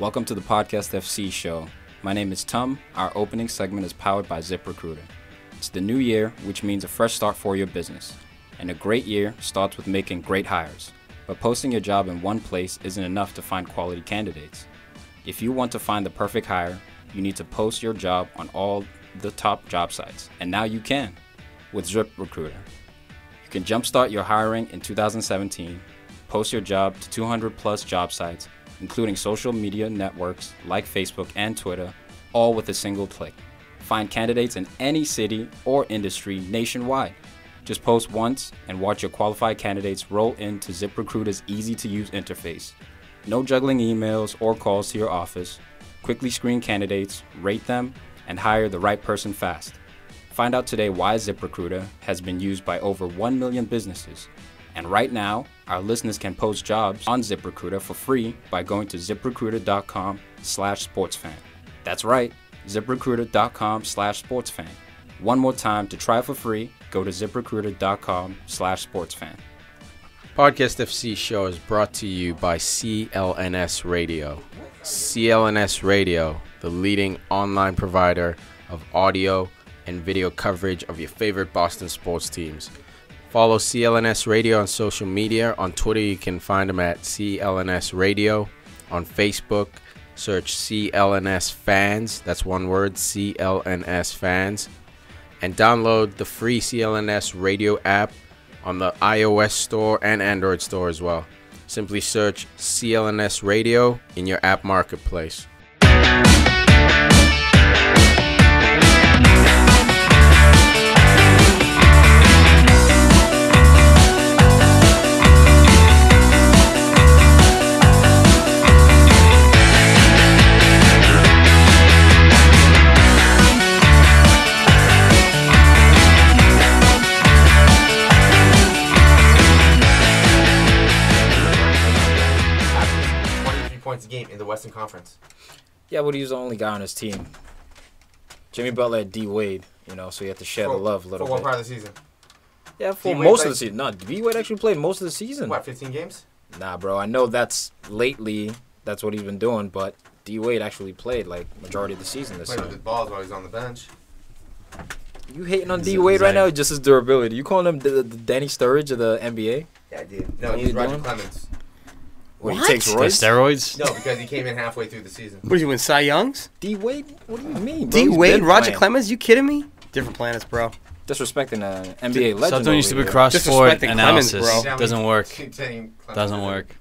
Welcome to the Podcast FC show. My name is Tom. Our opening segment is powered by ZipRecruiter. It's the new year, which means a fresh start for your business. And a great year starts with making great hires. But posting your job in one place isn't enough to find quality candidates. If you want to find the perfect hire, you need to post your job on all the top job sites. And now you can with ZipRecruiter. You can jumpstart your hiring in 2017, post your job to 200 plus job sites, including social media networks like Facebook and Twitter, all with a single click. Find candidates in any city or industry nationwide. Just post once and watch your qualified candidates roll into ZipRecruiter's easy-to-use interface. No juggling emails or calls to your office. Quickly screen candidates, rate them, and hire the right person fast. Find out today why ZipRecruiter has been used by over 1 million businesses. And right now, our listeners can post jobs on ZipRecruiter for free by going to ziprecruiter.com/sportsfan. That's right, ziprecruiter.com/sportsfan. One more time, to try for free, go to ziprecruiter.com/sportsfan. Podcast FC show is brought to you by CLNS Radio. CLNS Radio, the leading online provider of audio and video coverage of your favorite Boston sports teams. Follow CLNS Radio on social media. On Twitter, you can find them at CLNS Radio. On Facebook, search CLNS Fans. That's one word, CLNS Fans. And download the free CLNS Radio app on the iOS store and Android store as well. Simply search CLNS Radio in your app marketplace. 23 points a game in the Western Conference. Yeah, but he was the only guy on his team. Jimmy Butler had D. Wade, so he had to share the love a little bit. For what part of the season? Yeah, for most of the season. No, D. Wade actually played most of the season. What, 15 games? Nah, bro. I know that's lately, that's what he's been doing, but D. Wade actually played, majority of the season this Played year. with his balls while he's on the bench. You hating on D. Wade right now? Just his durability. You calling him the Danny Sturridge of the NBA? Yeah, I did. No, he's Roger Clemens. What? He takes roids? Steroids? No, because he came in halfway through the season. What did you win, Cy Youngs? D. Wade? What do you mean, bro? D. Wade, Roger playing. Clemens? You kidding me? Different planets, bro. Disrespecting an NBA legend. Something used to be over here. cross-sport Disrespecting analysis. Clemens, bro. Doesn't work. Clemens Doesn't work.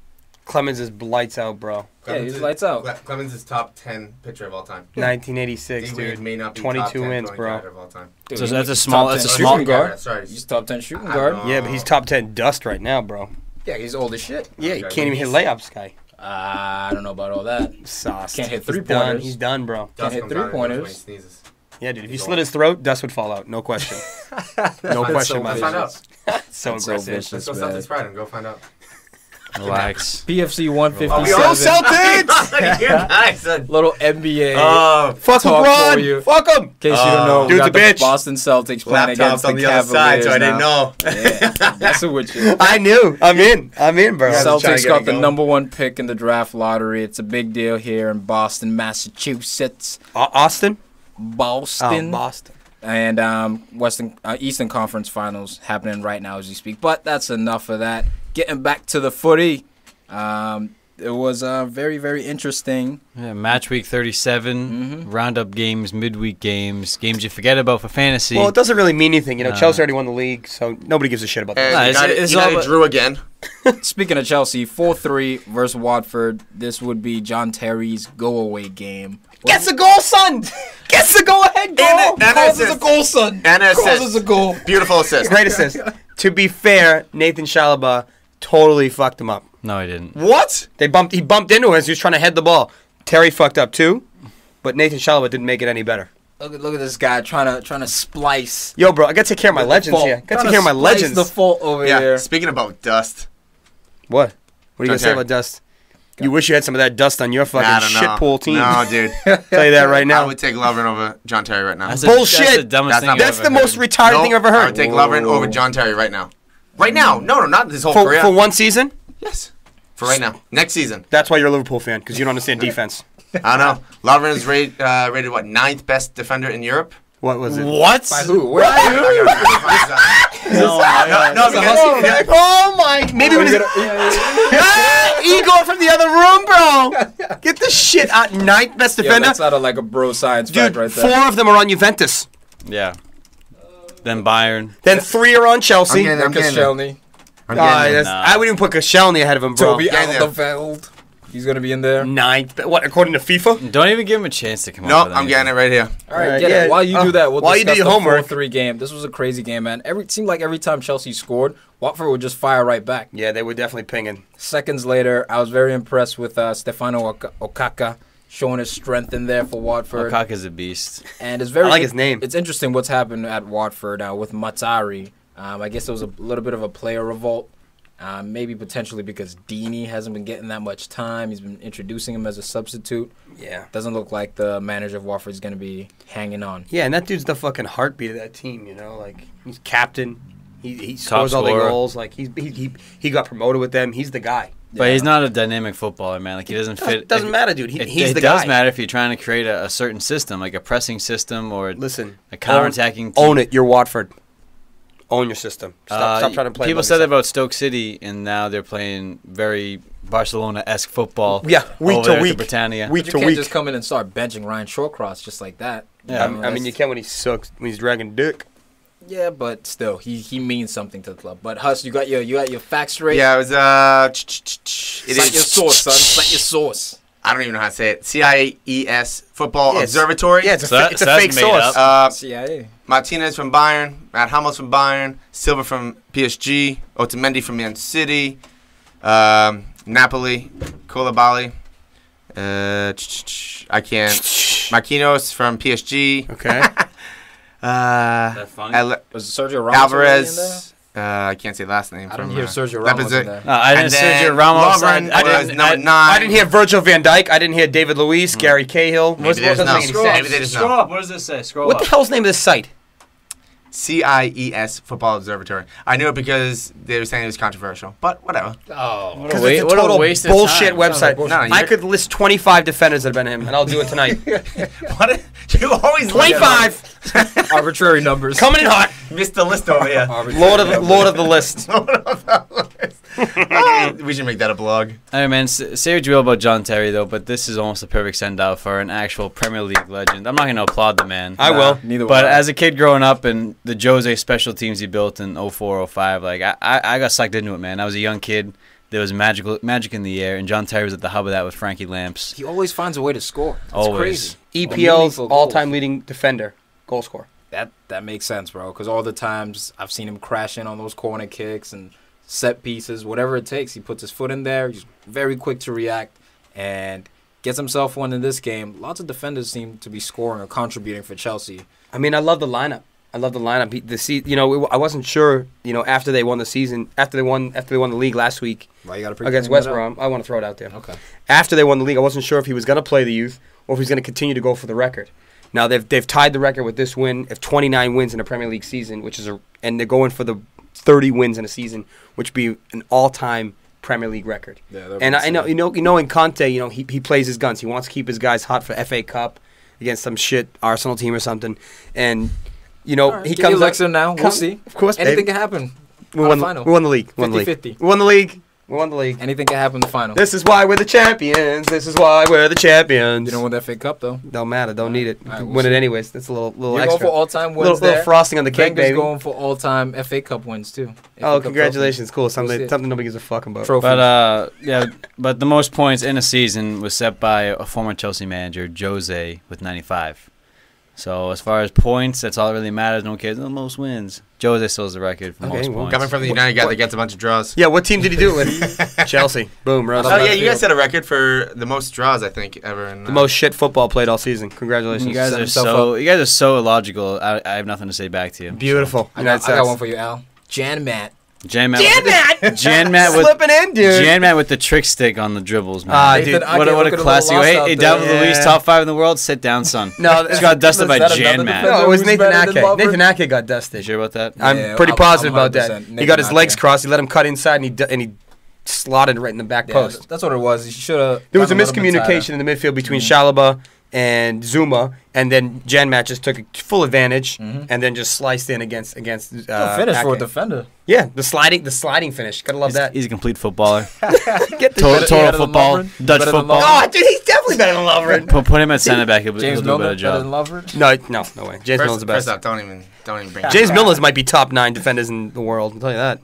Clemens is lights out, bro. Yeah, he's lights out. Clemens is top 10 pitcher of all time. 1986, D. Wade dude. may not be 22 top 10 wins, throwing bro. guard of all time. Dude, So he's that's a top small. 10 That's a shooting small. guard. Sorry. He's top 10 shooting I guard. know. Yeah, but he's top 10 dust right now, bro. Yeah, he's old as shit. Yeah, he Okay, can't even hit layups, guy. I don't know about all that. Sauce. Can't hit He's three-pointers. done. He's done, bro. Dust hit comes out of his nose when he three-pointers. sneezes. Yeah, dude. If you He's slit old. his throat, dust would fall out. No question. No That's question so about Let's find it. out. So That's so aggressive. vicious. Let's go Man. Celtics Pride and go find out. Relax. PFC 157. Oh, we all Celtics! You're nice. Little NBA. Oh, Fuck Talk for you. LeBron! Fuck him! In case you don't know, we Dude's got a the bitch. Boston Celtics playing against laptops on the the other side, Cavaliers so I didn't now. know. Yeah, messing with you. I knew. I'm in, bro. Yeah, so- trying Celtics to get got it the going. number 1 pick in the draft lottery. It's a big deal here in Boston, Massachusetts. Austin? Boston. Oh, Boston. And Eastern Conference Finals happening right now as we speak. But that's enough of that. Getting back to the footy. It was very, very interesting. Yeah, match week 37. Roundup games, midweek games, games you forget about for fantasy. Well, it doesn't really mean anything. Chelsea already won the league, so nobody gives a shit about that. Nah, And it's all United about- drew again. Speaking of Chelsea, 4-3 versus Watford. This would be John Terry's go-away game. Gets a goal, son! Gets the go-ahead goal! And Calls assist. us a goal, son! And an Calls assist. us a goal. Beautiful assist. Great assist. To be fair, Nathan Chalobah totally fucked him up. No, he didn't. What? He bumped into him as he was trying to head the ball. Terry fucked up too, but Nathan Chalobah didn't make it any better. Look at this guy trying to splice. Yo, bro, I gotta take care of my legends here. Gotta take care of my legends. The fault over Yeah, here. speaking about dust. What? What are you John gonna say Terry. about dust? You wish you had some of that dust on your I fucking don't know. shit pool team. No, dude. Tell you that right I now. would take Lovren over John Terry right now. That's Bullshit. That's the dumbest That's thing not- I've That's ever the most heard. retarded thing I've ever I heard. would take Lovren over John Terry right now. Right now. No, not his whole For career. one season? Yes. for right now. Next season. That's why you're a Liverpool fan, because you don't understand defense. I don't know. Lovren is rated what, 9th best defender in Europe? What was it? What? By who? Where? No, Oh my! Maybe when Igor from the other room, bro. Get the shit out. 9th best Yo, defender. that sounded like a bro science Dude, fact right there. 4 of them are on Juventus. Yeah. Then Bayern. Then 3 are on Chelsea. I'm getting there. Koscielny, I would even put Koscielny ahead of him, bro. Toby Yeah, yeah. Alderweireld. He's gonna be in there. 9th. What, according to FIFA? Don't even give him a chance to come No, up with I'm getting it right here. All right, yeah. While you do that, we'll While you do discuss your the homework. 4-3 game. This was a crazy game, man. It seemed like every time Chelsea scored, Watford would just fire right back. Yeah, they were definitely pinging. Seconds later, I was very impressed with Stefano Okaka showing his strength in there for Watford. Okaka's a beast. And it's very I like his name. It's interesting what's happened at Watford now with Matari. I guess there was a little bit of a player revolt. Maybe potentially because Deeney hasn't been getting that much time. He's been introducing him as a substitute. Yeah. Doesn't look like the manager of Watford is going to be hanging on. Yeah, and that dude's the fucking heartbeat of that team, you know? Like, he's captain. He scores all the scorer. goals. Like, he got promoted with them. He's the guy. But he's not a dynamic footballer, man. Like, he doesn't fit. Doesn't matter, dude. He's it the does guy. matter if you're trying to create a certain system, like a pressing system or Listen, a counterattacking team. own it. You're Watford. Own your system. Stop trying to play. People above said that yourself. about Stoke City, and now they're playing very Barcelona-esque football. Yeah, week over to there at week. the Britannia. Week You to can't week. just come in and start benching Ryan Shawcross just like that. Yeah. I mean, you can when he sucks, when he's dragging dick. Yeah, but still, he means something to the club. But Huss, you got your facts straight. Yeah, it was Cite your source, son. Cite your source. I don't even know how to say it. CIES Football Yeah, it's- Observatory. Yeah, it's a So that- it's a so that's fake made source. up. CIA. Martinez from Bayern, Matt Hummels from Bayern, Silva from PSG, Otamendi from Man City, Napoli, Koulibaly. I can't. Marquinhos from PSG. Okay. That fun? Was Sergio Ramos already in there? Alvarez. I can't say last name. I from didn't hear Sergio Ramos in there. I didn't And Sergio then Ramos. Lovren I was didn't. number 9. I didn't hear Virgil van Dijk. I didn't hear David Luiz, Gary Cahill. Maybe they just know. Maybe they just know. up. What does this say? Scroll What the hell's the name of this site? CIES Football Observatory. I knew it because they were saying it was controversial, but whatever. Oh, what Because a, it's a what total a waste bullshit of time. website. bullshit. No, I you're- could list 25 defenders that have been him, and I'll do it tonight. What? You always 25 Arbitrary numbers. coming in hot. missed the list over here. Lord of the list. We should make that a blog. Hey man, say what you will about John Terry though, but this is almost a perfect send out for an actual Premier League legend. I'm not going to applaud the man. I will. Neither But will I. as a kid growing up and the Jose special teams he built in 04, 05, like I got sucked into it, man. I was a young kid. There was magic in the air, and John Terry was at the hub of that with Frankie Lamps. He always finds a way to score. It's Always. crazy. EPL's Meaningful all-time goals. leading defender, goal scorer. That makes sense, bro. Because all the times I've seen him crash in on those corner kicks and set pieces, whatever it takes. He puts his foot in there. He's very quick to react and gets himself one in this game. Lots of defenders seem to be scoring or contributing for Chelsea. I mean, I love the lineup. I wasn't sure, after they won the season, after they won the league last week Why you got to against West Brom. I want to throw it out there. Okay. After they won the league, I wasn't sure if he was going to play the youth or if he's going to continue to go for the record. Now they've tied the record with this win of 29 wins in a Premier League season, and they're going for the 30 wins in a season, which would be an all-time Premier League record. Yeah, And I know, in Conte, he plays his guns. He wants to keep his guys hot for FA Cup against some shit Arsenal team or something, and he Give comes you Alexa now. We'll see. Of course, Anything baby. can happen. We won the league. 50-50. We won the league. We won the league. Anything can happen in the final. This is why we're the champions. This is why we're the champions. You don't win that FA Cup, though. Don't matter. Don't need it. All right, we'll Win it see. anyways. That's a little You're extra. going for all-time wins little there. frosting on the cake, Wenger's baby. going for all-time FA Cup wins, too. FA Oh, Cup congratulations! Cool. We'll Something see. nobody gives a fuck about. Trophy. But the most points in a season was set by a former Chelsea manager, Jose, with 95. So as far as points, that's all that really matters. No one cares. The most wins. Jose still has the record for Okay, most well, points. Coming from the United guy that gets a bunch of draws. Yeah, what team did he do it with? Chelsea. Boom. Roast. Oh, yeah, you guys set a record for the most draws, I think, ever. In, The most shit football played all season. Congratulations. You guys Set are himself so illogical. I have nothing to say back to you. Beautiful. I got one for you, Al. Jan Matt. Jan Matt with Slipping in, dude. Jan Matt with the trick stick on the dribbles, man. Ah, Nathan dude. Ake what looking a little classic. lost Hey, out hey, there. David Luiz, Yeah. top 5 in the world. Sit down, son. No, Just got dusted by is that Jan another Matt. defender? No, it was Who's Nathan better than Ake. Lovren? Nathan Ake got dusted. You sure about that? I'm Yeah, pretty I'm positive about that. 100% He got his Nathan legs Ake. crossed. He let him cut inside, and he slotted right in the back post. That's what it was. He should have. There was a miscommunication in the midfield between Chalobah and Zuma, and then Janmat just took full advantage and then just sliced in against. Finish for a defender. Yeah, the sliding finish. Gotta love that. He's a complete footballer. Get the Total football, Dutch football. Oh, dude, he's definitely better than Lovren. Put him at center back. He'll do a better job. No way. James Milner's the best. First off, don't even bring James Milner's might be top 9 defenders in the world. I'll tell you that.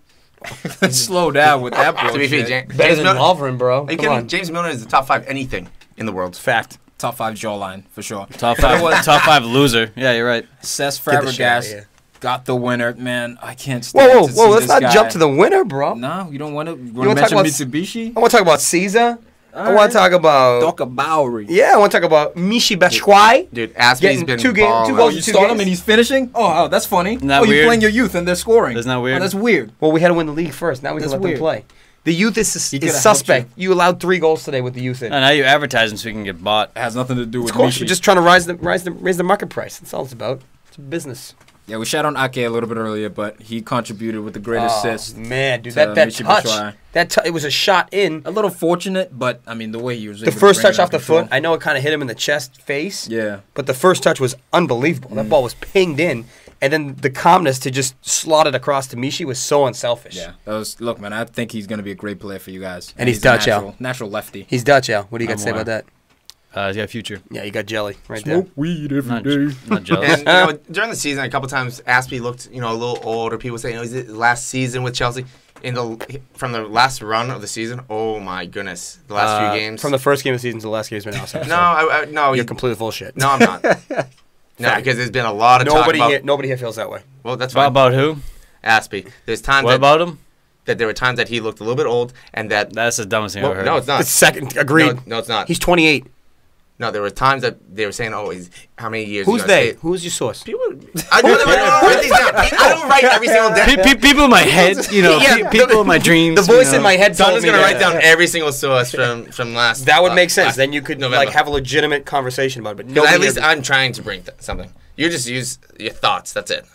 Slow down with that bullshit. To be fair, James Better than Milner. Lovren, bro. Are you Come kidding? on. James Milner is the top 5 anything in the world. Fact. Top 5 jawline for sure. Top 5 loser. Yeah, you're right. Cesc Get the shit outta Fabregas here. got the winner. Man, I can't stand Whoa. Let's not jump to the winner, bro. No, you don't want to wanna talk mention about Mitsubishi? I want to talk about Caesar. I want to talk about. Doka Bowery. Yeah, I want to talk about Michi Batshuayi. Dude, Aspie's Getting been 2 games, 2 balling. goals. You in 2 start him games? and he's finishing? Oh, that's funny. Isn't that You're weird? playing your youth and they're scoring. Isn't that weird? Oh, that's weird. Well, we had to win the league first. Now we can That's let weird. them play. The youth is could've suspect. You allowed 3 goals today with the youth in. And now you advertise him so he can get bought. It has nothing to do with Of course, Mishi. we're just trying to raise the market price. That's all it's about. It's a business. Yeah, we shot on Ake a little bit earlier, but he contributed with the great assist. Man, dude, to that Michy touch. Batshuayi. It was a shot in. A little fortunate, but I mean the way he was. The able to first bring touch it off the under control. foot, I know it kind of hit him in the chest, face. Yeah. But the first touch was unbelievable. That ball was pinged in, and then the calmness to just slot it across to Michi was so unselfish. Yeah, look, man. I think he's gonna be a great player for you guys. And he's a Dutch, natural lefty. He's Dutch, Al. What do you got I'm to say about that? He's got a future. Yeah, you got jelly right there. weed Not jealous. And during the season, a couple times, Aspie looked a little old, or people say, is it last season with Chelsea? From the last run of the season, oh my goodness, the last few games. From the first game of the season to the last game has been awesome. No, You're completely full shit. No, I'm not. No, because there's been a lot of talk about. Nobody here feels that way. Well, that's fine. About who? Aspie. There's times What about him? that there were times that he looked a little bit old, and that. That's the dumbest thing I've ever heard. No, it's not. The second, agreed. No, it's not. He's 28. No, there were times that they were saying, how many years? Who's you gonna they? stay? Who's your source? People. I don't write these down. I don't write every single day. People in my head, people in my dreams. The voice in my head told Donna's me gonna that. write down every single source from last. That would make sense. last Then you could November. have a legitimate conversation about it. But Because nobody at least here- I'm trying to bring something. You just use your thoughts. That's it.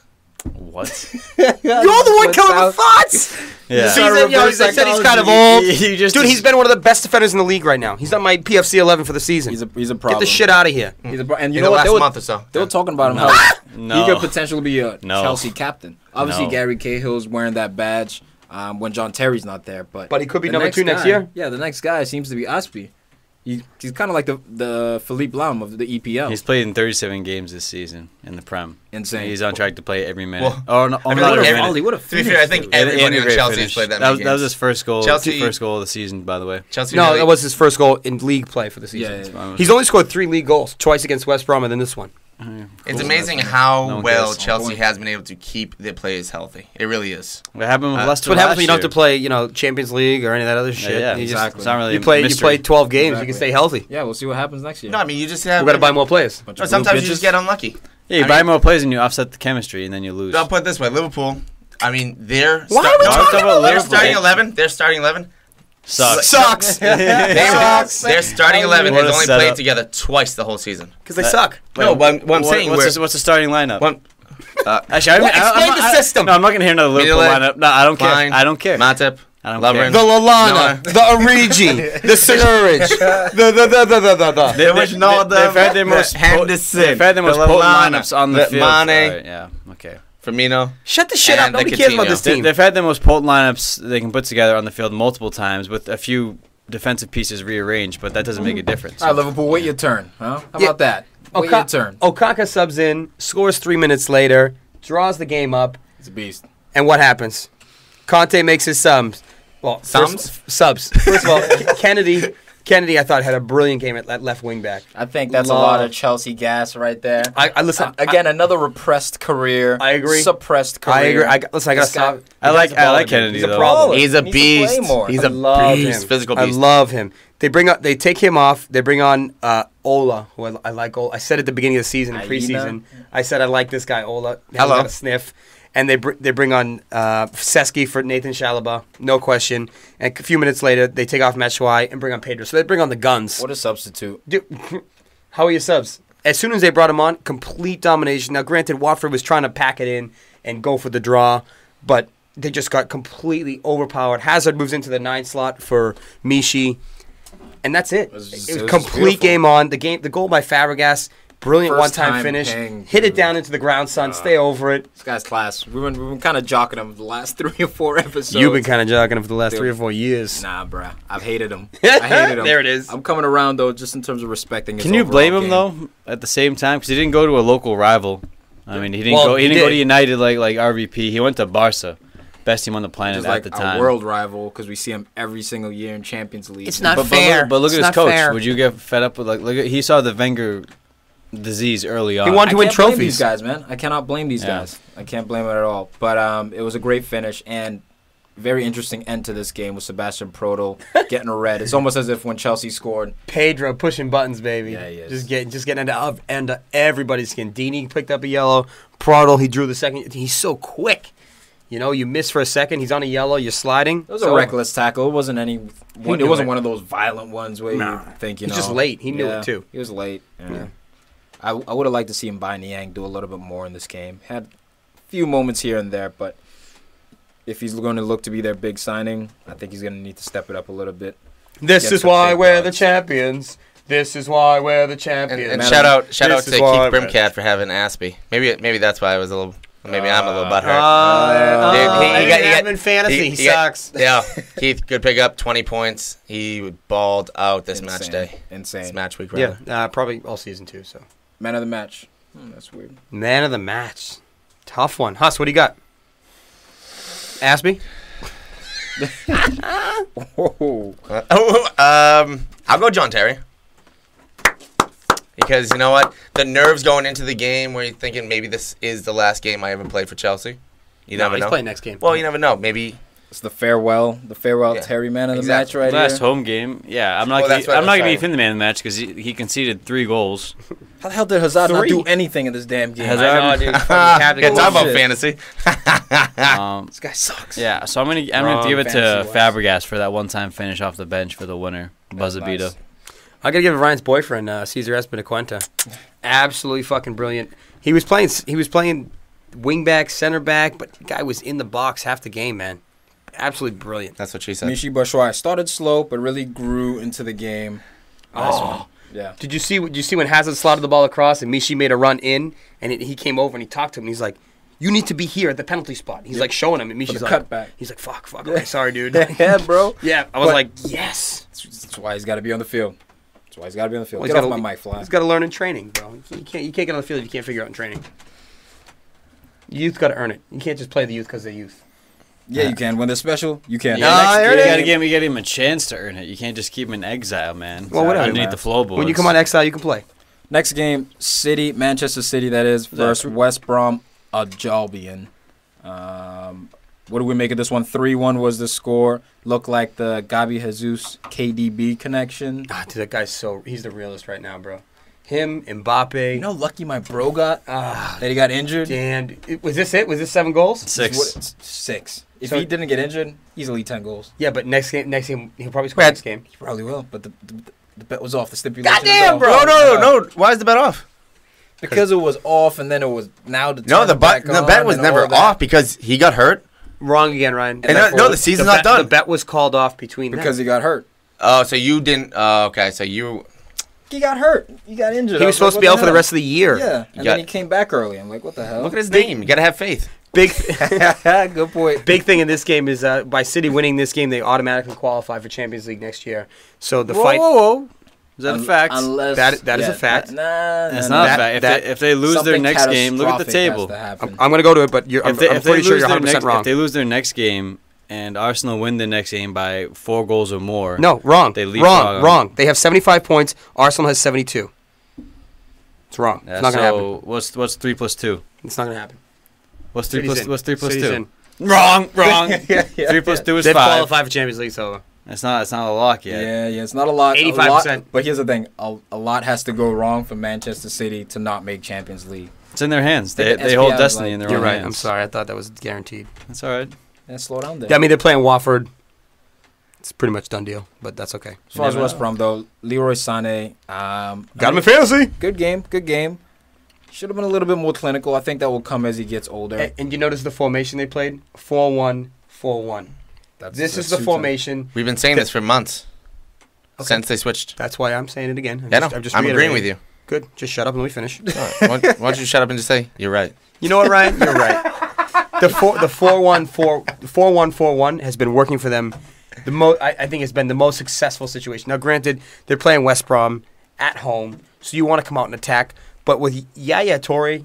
What? You're the one killing the thoughts. Yeah. He said he's kind of old. You just- Dude, he's been one of the best defenders in the league right now. He's on my PFC 11 for the season. He's a problem. Get the shit out of here. He's a and you In know the what? last They were, month or so. they were talking about him No. how No. he could potentially be a No. Chelsea captain. Obviously, No. Gary Cahill's wearing that badge when John Terry's not there, but But he could be the number 2 next guy- year. Yeah, the next guy seems to be Aspie. He's kind of like the Philippe Lahm of the EPL. He's played in 37 games this season in the Prem. Insane. He's on track to play every minute. Well, Oh, no, I mean, not what every a minute. volley, what a To be fair, I think finish, everybody And a on great Chelsea finish. has played that That many was games. his first goal. Chelsea- First goal of the season, by the way. Chelsea. No, really- that was his first goal in league play for the season. Yeah. He's only scored 3 league goals, twice against West Brom and then this one. It's amazing how No one well cares. Chelsea has been able to keep their players healthy. It really is. What happened with That's Leicester That's what happens last when you don't have year? to play, Champions League or any of that other shit. Yeah, You just- exactly. It's not really You a play mystery. 12 games, you can Exactly. stay healthy. Yeah, we'll see what happens next year. No, I mean you just have. We got to buy more players. Bunch No, of sometimes blue you just bitches. get unlucky. Yeah, you I buy mean- more players and you offset the chemistry, and then you lose. I'll put it this way: Liverpool. I mean, they're Why are we talking about their Liverpool? starting 11. Their starting 11 Sucks. Sucks. Their starting 11 What has a only setup. played together twice the whole season. Because they suck. No, what I'm saying, What's the starting lineup? What- Actually, Explain the system. No, I'm not gonna hear another Liverpool Mignolet, lineup. No, I don't care. Klein, I don't care. Matip, I don't Lovren. care. The Lallana, the Origi, the Sinurage, the. There was no other. They've had their most Henderson. They've had their most the potent Lallana, lineups on the the field. Mane. All right, yeah. Okay. Firmino. Shut the shit up. And the Nobody cares about Coutinho. this team. They've had their most potent lineups they can put together on the field multiple times with a few defensive pieces rearranged, but that doesn't make a difference. All right, Liverpool, wait your turn. Huh? How Yeah. about that? Wait your turn. Okaka subs in, scores 3 minutes later, draws the game up, It's a beast. and what happens? Conte makes his subs. Well, Sums? Subs. First of all, Kennedy, I thought had a brilliant game at left wing back. I think that's a lot of Chelsea gas right there. I listen. Again, another repressed career. I agree. Suppressed career. I agree. Listen, I got This guy- to stop. I like baller, Kennedy He's a though. problem. He's a Needs to play beast. more. He's I a love beast. him. Physical I beast. love him. They take him off. They bring on Ola, who I like. Ola. I said at the beginning of the season, in Aina. preseason, I said I like this guy Ola. Hello. Got a sniff. And they bring on Seski for Nathan Chalobah, no question. And a few minutes later, they take off Batshuayi and bring on Pedro. So they bring on the guns. What a substitute. Dude, how are your subs? As soon as they brought him on, complete domination. Now, granted, Watford was trying to pack it in and go for the draw, but they just got completely overpowered. Hazard moves into the 9 slot for Mishi, and that's it. It was complete beautiful. game on. The goal by Fabregas, brilliant First one-time time finish. paying, Hit it dude. down into the ground, son. Stay over it. This guy's class. We've been kind of jocking him the last 3 or 4 episodes. You've been kind of jogging him for the last Dude. 3 or 4 years. Nah, bruh. I've hated him. I hated him. There it is. I'm coming around, though, just in terms of respecting his Can you overall blame him game. though? At the same time, because he didn't go to a local rival. I mean, he didn't Well, go. He he didn't go did. to United like RVP. He went to Barca, best team on the Which planet is at like the our time. world rival because we see him every single year in Champions League. It's not but, fair. But look It's at his not coach. fair. Would you get fed up with look at, he saw the Wenger disease early on. He wanted to win I can't blame trophies. these guys, man. I cannot blame these Yeah. guys. I can't blame them at all. But it was a great finish and very interesting end to this game with Sebastian Prudl getting a red. It's almost as if when Chelsea scored, Pedro pushing buttons, baby. Yeah, he is. Just getting into everybody's skin. Dini picked up a yellow. Prado, he drew the second. He's so quick. You know, you miss for a second. He's on a yellow. You're sliding. it was a reckless tackle. It wasn't any. It knew wasn't it. one of those violent ones where Nah. you think He's just late. He knew it, too. He was late. Yeah. Yeah. I would have liked to see him by Niang do a little bit more in this game. Had a few moments here and there, but if he's going to look to be their big signing, I think he's going to need to step it up a little bit. This Get is some why big we're the dogs. champions. This is why we're the champions. And Man, shout out this to is Keith why- Brimcat for having Aspie. Maybe that's why I was a little. Maybe I'm a little butthurt. He got- got in fantasy. He sucks. Yeah, Keith, good pickup, 20 points. He balled out this match Insane. day. Insane. This match week, rather. Yeah, probably all season too. So Man of the match. That's weird. man of the match, tough one. Huss, what do you got? Aspie. Oh. I'll go John Terry. Because you know what? The nerves going into the game where you're thinking maybe this is the last game I ever play for Chelsea. You never he's know. playing next game. Well, you never know. Maybe. It's the farewell Yeah. Terry man of the Exactly. match right Last here. home game, yeah. I'm not. Well, gonna that's be, what I'm not I'm gonna be saying. him the man of the match because he conceded 3 goals. How the hell did Hazard not 3? do anything in this damn game? Hazard- I know, dude. Yeah, talk about Bullshit. fantasy. This guy sucks. Yeah, so I'm gonna Wrong give it to fantasy-wise. Fabregas for that one-time finish off the bench for the winner, buzzer beater. nice. I gotta give it Ryan's boyfriend, Cesar Espinacuenta. Absolutely fucking brilliant. He was playing wing back, center back, but the guy was in the box half the game, man. Absolutely brilliant. That's what she said. Michy Batshuayi started slow, but really grew into the game. Nice one. Yeah. Did you see when Hazard slotted the ball across and Mishi made a run in and he came over and he talked to him and he's like, "You need to be here at the penalty spot." He's like showing him and Mishi's the like, cutback. he's like, "Fuck, okay, sorry, dude." Yeah, bro. Yeah, I was But- like, yes. That's why he's got to be on the field. That's why he's got to be on the field. Well, Get he's off gotta- my mic, Fly. He's got to learn in training, bro. You can't get on the field if you can't figure out in training. Youth got to earn it. You can't just play the youth because they're youth. Yeah, you can. When they're special, you can. Yeah, I heard you it. gotta give him a chance to earn it. You can't just keep him in exile, man. Well, whatever, Underneath man. the floorboards. When you come on exile, you can play. Next game, Manchester City, that is, versus West Brom Albion. What do we make of this one? 3-1 was the score. Looked like the Gabi Jesus KDB connection. Ah, dude, that guy's he's the realest right now, bro. Him, Mbappe. You know, how lucky my bro got that he got injured. damn. Was this it? Was this 7 goals? 6. 6. If So- he didn't get injured, easily 10 goals. Yeah, but next game he'll probably score Brad. next game. He probably will, but the bet was off. The stipulation Goddamn, is bro. off. No. Why is the bet off? Because it was off, and then it was now to No, turn the it back bet on was and never all that. off because he got hurt. Wrong again, Ryan. And no, the season's not done. The bet was called off between Because he got hurt. Oh, so you didn't. Okay, so you. He got hurt. He got injured. He was supposed to be out for the rest of the year. Yeah, and got- then he came back early. I'm like, what the hell? Look at his name. You gotta have faith. Big, Good point. big thing in this game is by City winning this game, they automatically qualify for Champions League next year. So the fight. Whoa. Is that a fact? Unless That is a fact. Nah, It's nah, not nah. a fact. that- If they lose their Something next game, look at the catastrophic has table. to happen. I'm going to go to it, but I'm If they pretty sure lose you're their 100% next, wrong. if they lose their next game and Arsenal win the next game by 4 goals or more, No, wrong. They leapfrog them. Wrong. They have 75 points. Arsenal has 72. It's wrong. Yeah, It's not going to happen. what's 3 plus 2? It's not going to happen. What's 3 City's plus in. what's 3 plus City's 2? in. Wrong. 3 Yeah, plus 2 is They've 5. qualified for Champions League, so It's not a lock yet. Yeah, it's not a lot. 85%. But here's the thing: a lot has to go wrong for Manchester City to not make Champions League. It's in their hands. The They hold SPL is destiny like- in their you're own right. hands. I'm sorry. I thought that was guaranteed. That's all right. Yeah, slow down there. Yeah, I mean, they're playing Watford. It's pretty much done deal, but that's okay. As far as Never West know. Brom though, Leroy Sané, Got him in fantasy. good game. Should have been a little bit more clinical. I think that will come as he gets older. And you notice the formation they played? 4-1-4-1. This is the formation. We've been saying this for months. Okay. Since they switched. That's why I'm saying it again. I'm agreeing with you. Good. Just shut up and let me finish. Right. Why don't you shut up and just say, you're right. You know what, Ryan? You're right. The 4-1-4-1 has been working for them. I think it's been the most successful situation. Now, granted, they're playing West Brom at home, so you want to come out and attack. But with Yaya Toure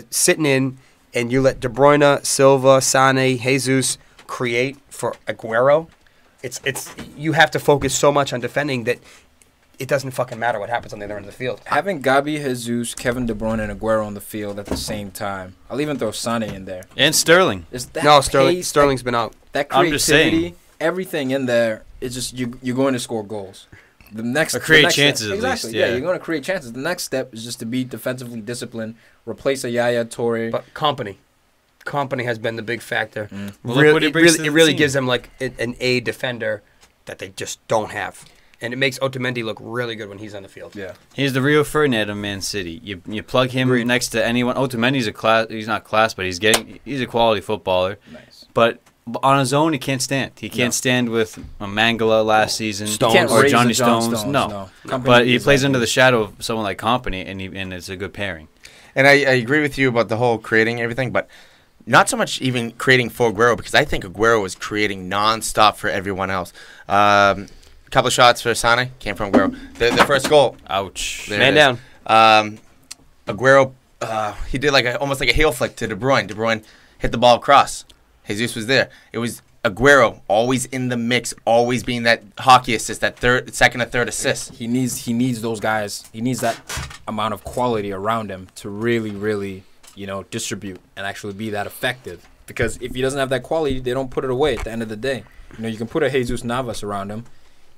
sitting in, and you let De Bruyne, Silva, Sane, Jesus create for Aguero, it's you have to focus so much on defending that it doesn't fucking matter what happens on the other end of the field. Having Gabi, Jesus, Kevin De Bruyne, and Aguero on the field at the same time. I'll even throw Sane in there. And Sterling. Sterling's been out. That I'm just creativity, saying. everything in there, it's just you're going to score goals. Create chances step, at exactly, least. Yeah, you're going to create chances. The next step is just to be defensively disciplined, replace a Yaya Toure. But company has been the big factor. Well, look what he brings to the It really team. gives them like an A defender that they just don't have. And it makes Otamendi look really good when he's on the field. Yeah. He's the Rio Ferdinand of Man City. You plug him next to anyone. Otamendi's a class. He's not class, but he's a quality footballer. Nice. But on his own, he can't stand. He can't stand with Mangala last season Stones. Can't or raise Johnny a John Stones. Stones, No. no. Company But he is plays like under that. the shadow of someone like Company, and it's a good pairing. And I agree with you about the whole creating everything, but not so much even creating for Aguero, because I think Aguero was creating nonstop for everyone else. Couple of shots for Sane came from Aguero. The first goal. Ouch. There Man it is. down. Aguero, he did almost like a heel flick to De Bruyne. De Bruyne hit the ball across. Jesus was there. It was Aguero always in the mix, always being that hockey assist, that second or third assist. He needs those guys. He needs that amount of quality around him to really, really, distribute and actually be that effective. Because if he doesn't have that quality, they don't put it away at the end of the day. You can put a Jesus Navas around him.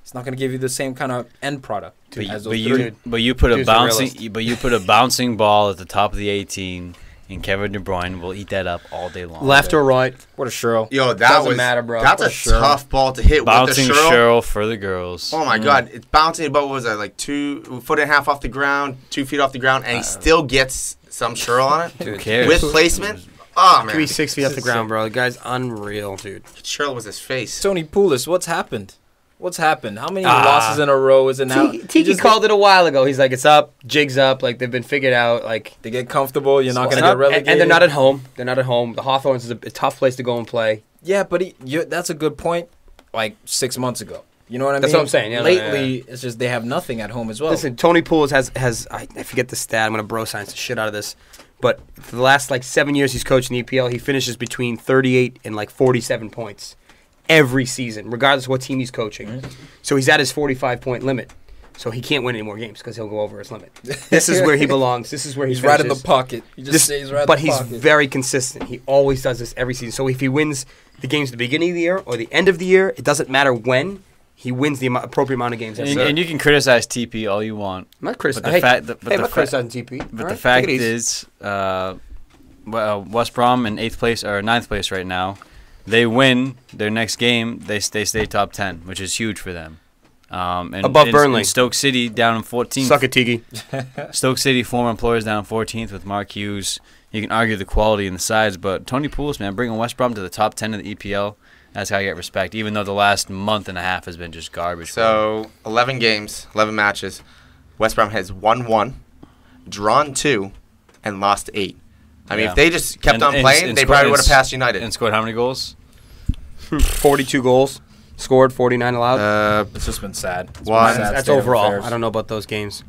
It's not going to give you the same kind of end product as those three. But you put a Dude's bouncing ball at the top of the 18, and Kevin De Bruyne will eat that up all day long. Left or right. What a Sherl. Yo, that Doesn't matter, bro. That's a tough ball to hit. Bouncing with the Cheryl for the girls. Oh my God, it's bouncing about, what was that, like 2.5 feet off the ground, 2 feet off the ground, and he still gets some Cheryl on it. Who cares? With placement. Oh man, 6 feet off the ground, bro. The guy's unreal, dude. Cheryl was his face. Tony Poulis, what's happened? What's happened? How many losses in a row is it now? Tiki called it a while ago. He's like, it's up, jig's up. Like, they've been figured out. Like, They get comfortable. You're not going to get relegated. and they're not at home. The Hawthorns is a tough place to go and play. Yeah, but that's a good point. Like 6 months ago. You know what I mean? That's what I'm saying. Yeah, Lately, it's just they have nothing at home as well. Listen, Tony Poulis has I forget the stat. I'm going to bro science the shit out of this. But for the last, 7 years he's coaching the EPL, he finishes between 38 and, 47 points every season, regardless of what team he's coaching. Mm-hmm. So he's at his 45-point limit. So he can't win any more games because he'll go over his limit. This is where he belongs. This is where he's right in the pocket. He just stays right in the pocket. But he's very consistent. He always does this every season. So if he wins the games at the beginning of the year or the end of the year, it doesn't matter when. He wins the appropriate amount of games. And you can criticize TP all you want. I'm not criticizing. I'm not criticizing TP. But the fact is, West Brom in 8th place or 9th place right now. They win their next game, they stay top 10, which is huge for them. Above Burnley. And Stoke City down in 14th. Suck it, Tiki. Stoke City, former employers, down in 14th with Mark Hughes. You can argue the quality and the size, but Tony Poulis, man, bringing West Brom to the top 10 of the EPL, that's how you get respect, even though the last month and a half has been just garbage. So, 11 games, 11 matches. West Brom has won 1, drawn 2, and lost 8. I mean, if they just kept on playing, they probably would have passed United. And scored how many goals? 42 goals. Scored 49 allowed. It's just been sad. That's overall. I don't know about those games.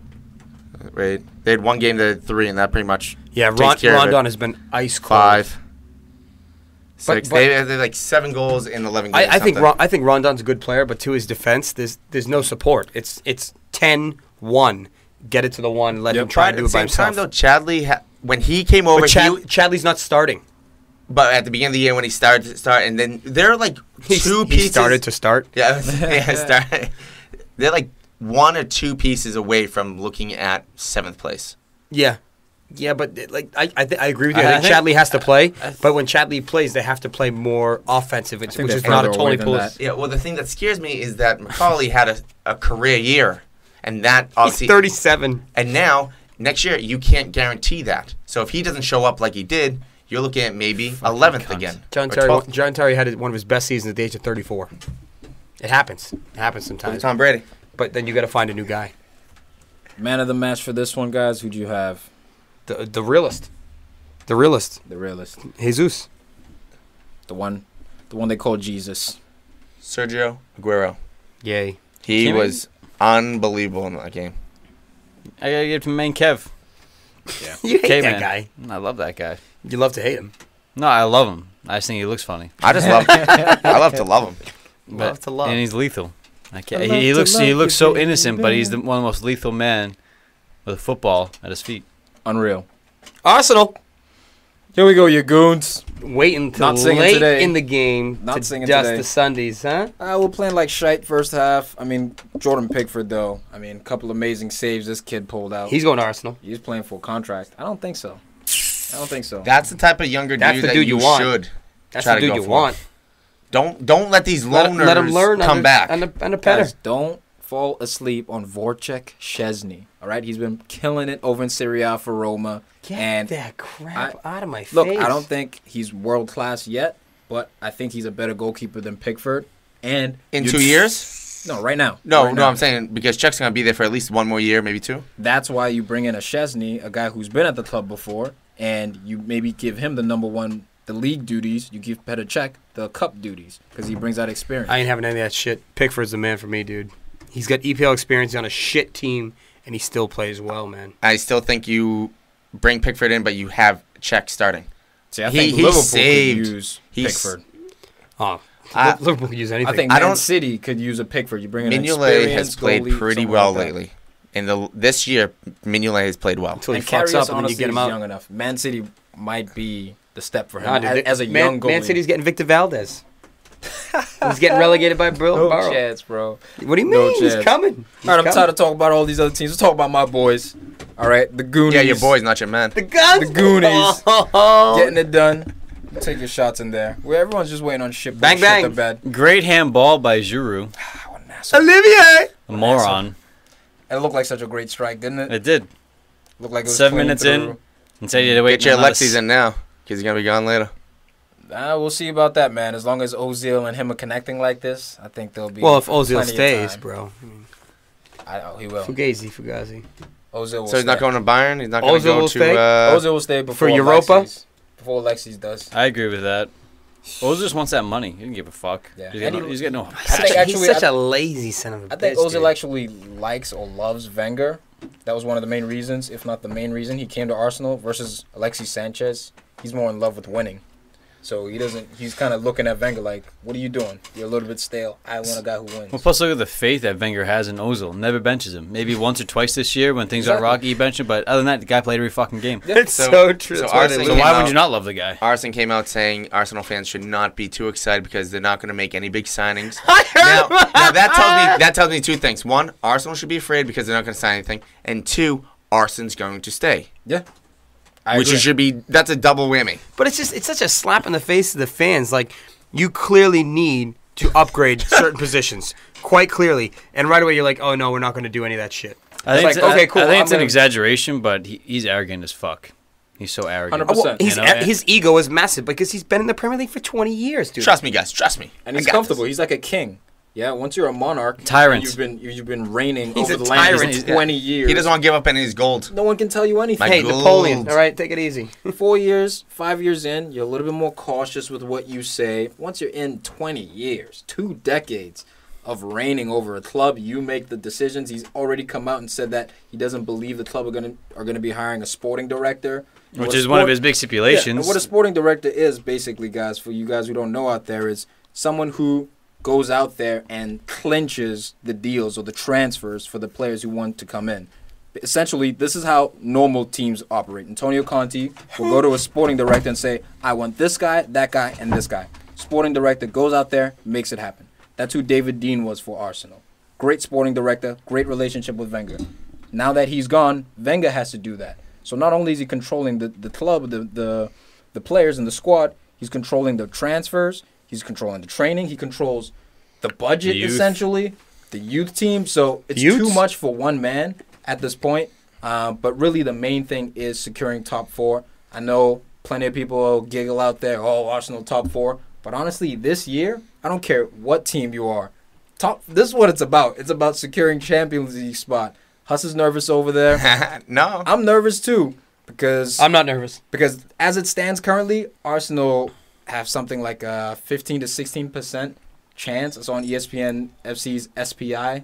Right. They had one game that had 3, and that pretty much Rondon has been ice cold. 5, 6. They had 7 goals in 11 games. I think Rondon's a good player, but to his defense, there's no support. It's 10-1. Get it to the 1. Let him try and do it by himself. At the same time, though, Chadley, when he came over, Chadley's not starting. But at the beginning of the year when he started to start, and then they're like 2 pieces. He started to start? Yeah, started. They're like 1 or 2 pieces away from looking at 7th place. Yeah. Yeah, but I agree with you. I think Chadley has to play, but when Chadley plays, they have to play more offensive, which is not a Tony Poulis. Yeah, well, the thing that scares me is that McCauley had a career year, and that obviously... He's 37. And now next year, you can't guarantee that. So if he doesn't show up like he did, you're looking at maybe 11th again. John Terry had one of his best seasons at the age of 34. It happens. It happens sometimes. Tom Brady. But then you got to find a new guy. Man of the match for this one, guys. Who'd you have? The realist. The realist. The realist. Jesus. The one they call Jesus. Sergio Aguero. Yay. He Kimmy? was unbelievable in that game. I gotta give it to main Kev. Yeah. You hate K-Man. that guy. I love that guy. You love to hate him. No, I love him. I just think he looks funny. I just love I love to love him. Love to love. And he's lethal. I can't, I love he to looks love he looks you, so baby, innocent, but he's baby. one of the most lethal men with a football at his feet. Unreal. Arsenal. Here we go, you goons. Waiting until Not singing late today. in the game Not to singing dust today. the Sundays, huh? We're playing like shite first half. I mean, Jordan Pickford, though. I mean, a couple amazing saves this kid pulled out. He's going to Arsenal. He's playing full contract. I don't think so. That's the type of younger That's dude the that dude you you want. should That's try the to dude go you for. want. Don't let these loners Let him learn come back. on the petter. Guys, don't fall asleep on Voracek Szczesny. All right? He's been killing it over in Serie A for Roma. Get and that crap out of my Look, face. I don't think he's world class yet, but I think he's a better goalkeeper than Pickford. And In 2 years? No, right now. No, Right no, now. I'm saying because Czech's going to be there for at least one more year, maybe two. That's why you bring in a Szczesny, a guy who's been at the club before, and you maybe give him the number one, the league duties. You give Petr Cech the cup duties because he brings that experience. I ain't having any of that shit. Pickford's the man for me, dude. He's got EPL experience on a shit team, and he still plays well, man. I still think you bring Pickford in, but you have Czech starting. See, I he- think he Liverpool saved- could use he's- Pickford. Oh, I- Liverpool could use anything. I think I Man don't- City could use a Pickford. You bring in an Mignolet has experienced played goalie, pretty someone well like that. lately. This year, Mignolet has played well. until he And fucks Karius up and then you honestly get him is out. young enough. Man City might be the step for him Nah, dude, as a Man, young goalie. Man City's getting Victor Valdez. He's getting relegated by no Barrow. chance, bro. What do you No mean? He's chance. coming. He's All right, I'm coming. tired of talking about all these other teams. Let's talk about my boys. All right, the Goonies. Yeah, your boys, not your man. The Guns. The Goonies. Oh. Getting it done. Take your shots in there. Where everyone's just waiting on shit. Bang, shit bang. to bed. Great handball by Giroud, What an asshole. Olivier. a moron. It looked like such a great strike, didn't it? It did. Looked like it was 7 clean minutes through. in, and said you had to wait. Get your another Alexis in now, because he's going to be gone later. We'll see about that, man. As long as Ozil and him are connecting like this, I think there'll be. Well, if Ozil plenty of stays, time. bro. I mean, He will. Fugazi. Ozil will So he's not stay. going to Bayern? He's not going to Ozil go will to... stay? Ozil will stay before Europa? Alexis, before Alexis does. I agree with that. Ozil just wants that money. He didn't give a fuck. Yeah. He's And got no. he- He's got no. He's such a lazy son of a I think bitch, Ozil dude. actually likes or loves Wenger. That was one of the main reasons, if not the main reason, he came to Arsenal versus Alexis Sanchez. He's more in love with winning. So he doesn't. He's kind of looking at Wenger like, "What are you doing? You're a little bit stale. I want a guy who wins." Well, plus look at the faith that Wenger has in Ozil. Never benches him. Maybe once or twice this year when things Exactly. are rocky, he bench him. But other than that, the guy played every fucking game. It's So- so true. so That's why they Arsenal So lose. why came would out- you not love the guy? Arsene came out saying Arsenal fans should not be too excited because they're not going to make any big signings. now that tells me two things. One, Arsenal should be afraid because they're not going to sign anything. And two, Arsene's going to stay. Yeah, I Which agree. should be, that's a double whammy. But it's such a slap in the face to the fans. Like, you clearly need to upgrade certain positions, quite clearly. And right away you're like, oh no, we're not going to do any of that shit. I think It's like, okay, cool, I think I'm it's an gonna- exaggeration, but he's arrogant as fuck. He's so arrogant. 100%. Well, You know, his ego is massive because he's been in the Premier League for 20 years, dude. Trust me, guys. Trust me. And I he's got comfortable. this. He's like a king. Yeah, once you're a monarch, Tyrant. You've been reigning He's over a the land tyrant. for 20 years. He doesn't want to give up any of his gold. No one can tell you anything. My Hey, gold. Napoleon. All right, take it easy. 4 years, 5 years in, you're a little bit more cautious with what you say. Once you're in 20 years, 2 decades of reigning over a club, you make the decisions. He's already come out and said that he doesn't believe the club are gonna be hiring a sporting director, which is one of his big Yeah, stipulations. and what a sporting director is, basically, guys, for you guys who don't know out there, is someone who goes out there and clinches the deals or the transfers for the players who want to come in. Essentially, this is how normal teams operate. Antonio Conte will go to a sporting director and say, I want this guy, and this guy. Sporting director goes out there, makes it happen. That's who David Dean was for Arsenal. Great sporting director, great relationship with Wenger. Now that he's gone, Wenger has to do that. So not only is he controlling the club, the players and the squad, he's controlling the transfers, he's controlling the training, he controls the budget, The youth. essentially, the youth team. So it's too much for one man at this point. But really, the main thing is securing top 4. I know plenty of people will giggle out there, oh, Arsenal top 4. But honestly, this year, I don't care what team you are. This is what it's about. It's about securing Champions League spot. Huss is nervous over there. No. I'm nervous too because I'm not nervous. Because as it stands currently, Arsenal have something like a 15 to 16% chance. It's on ESPN FC's SPI.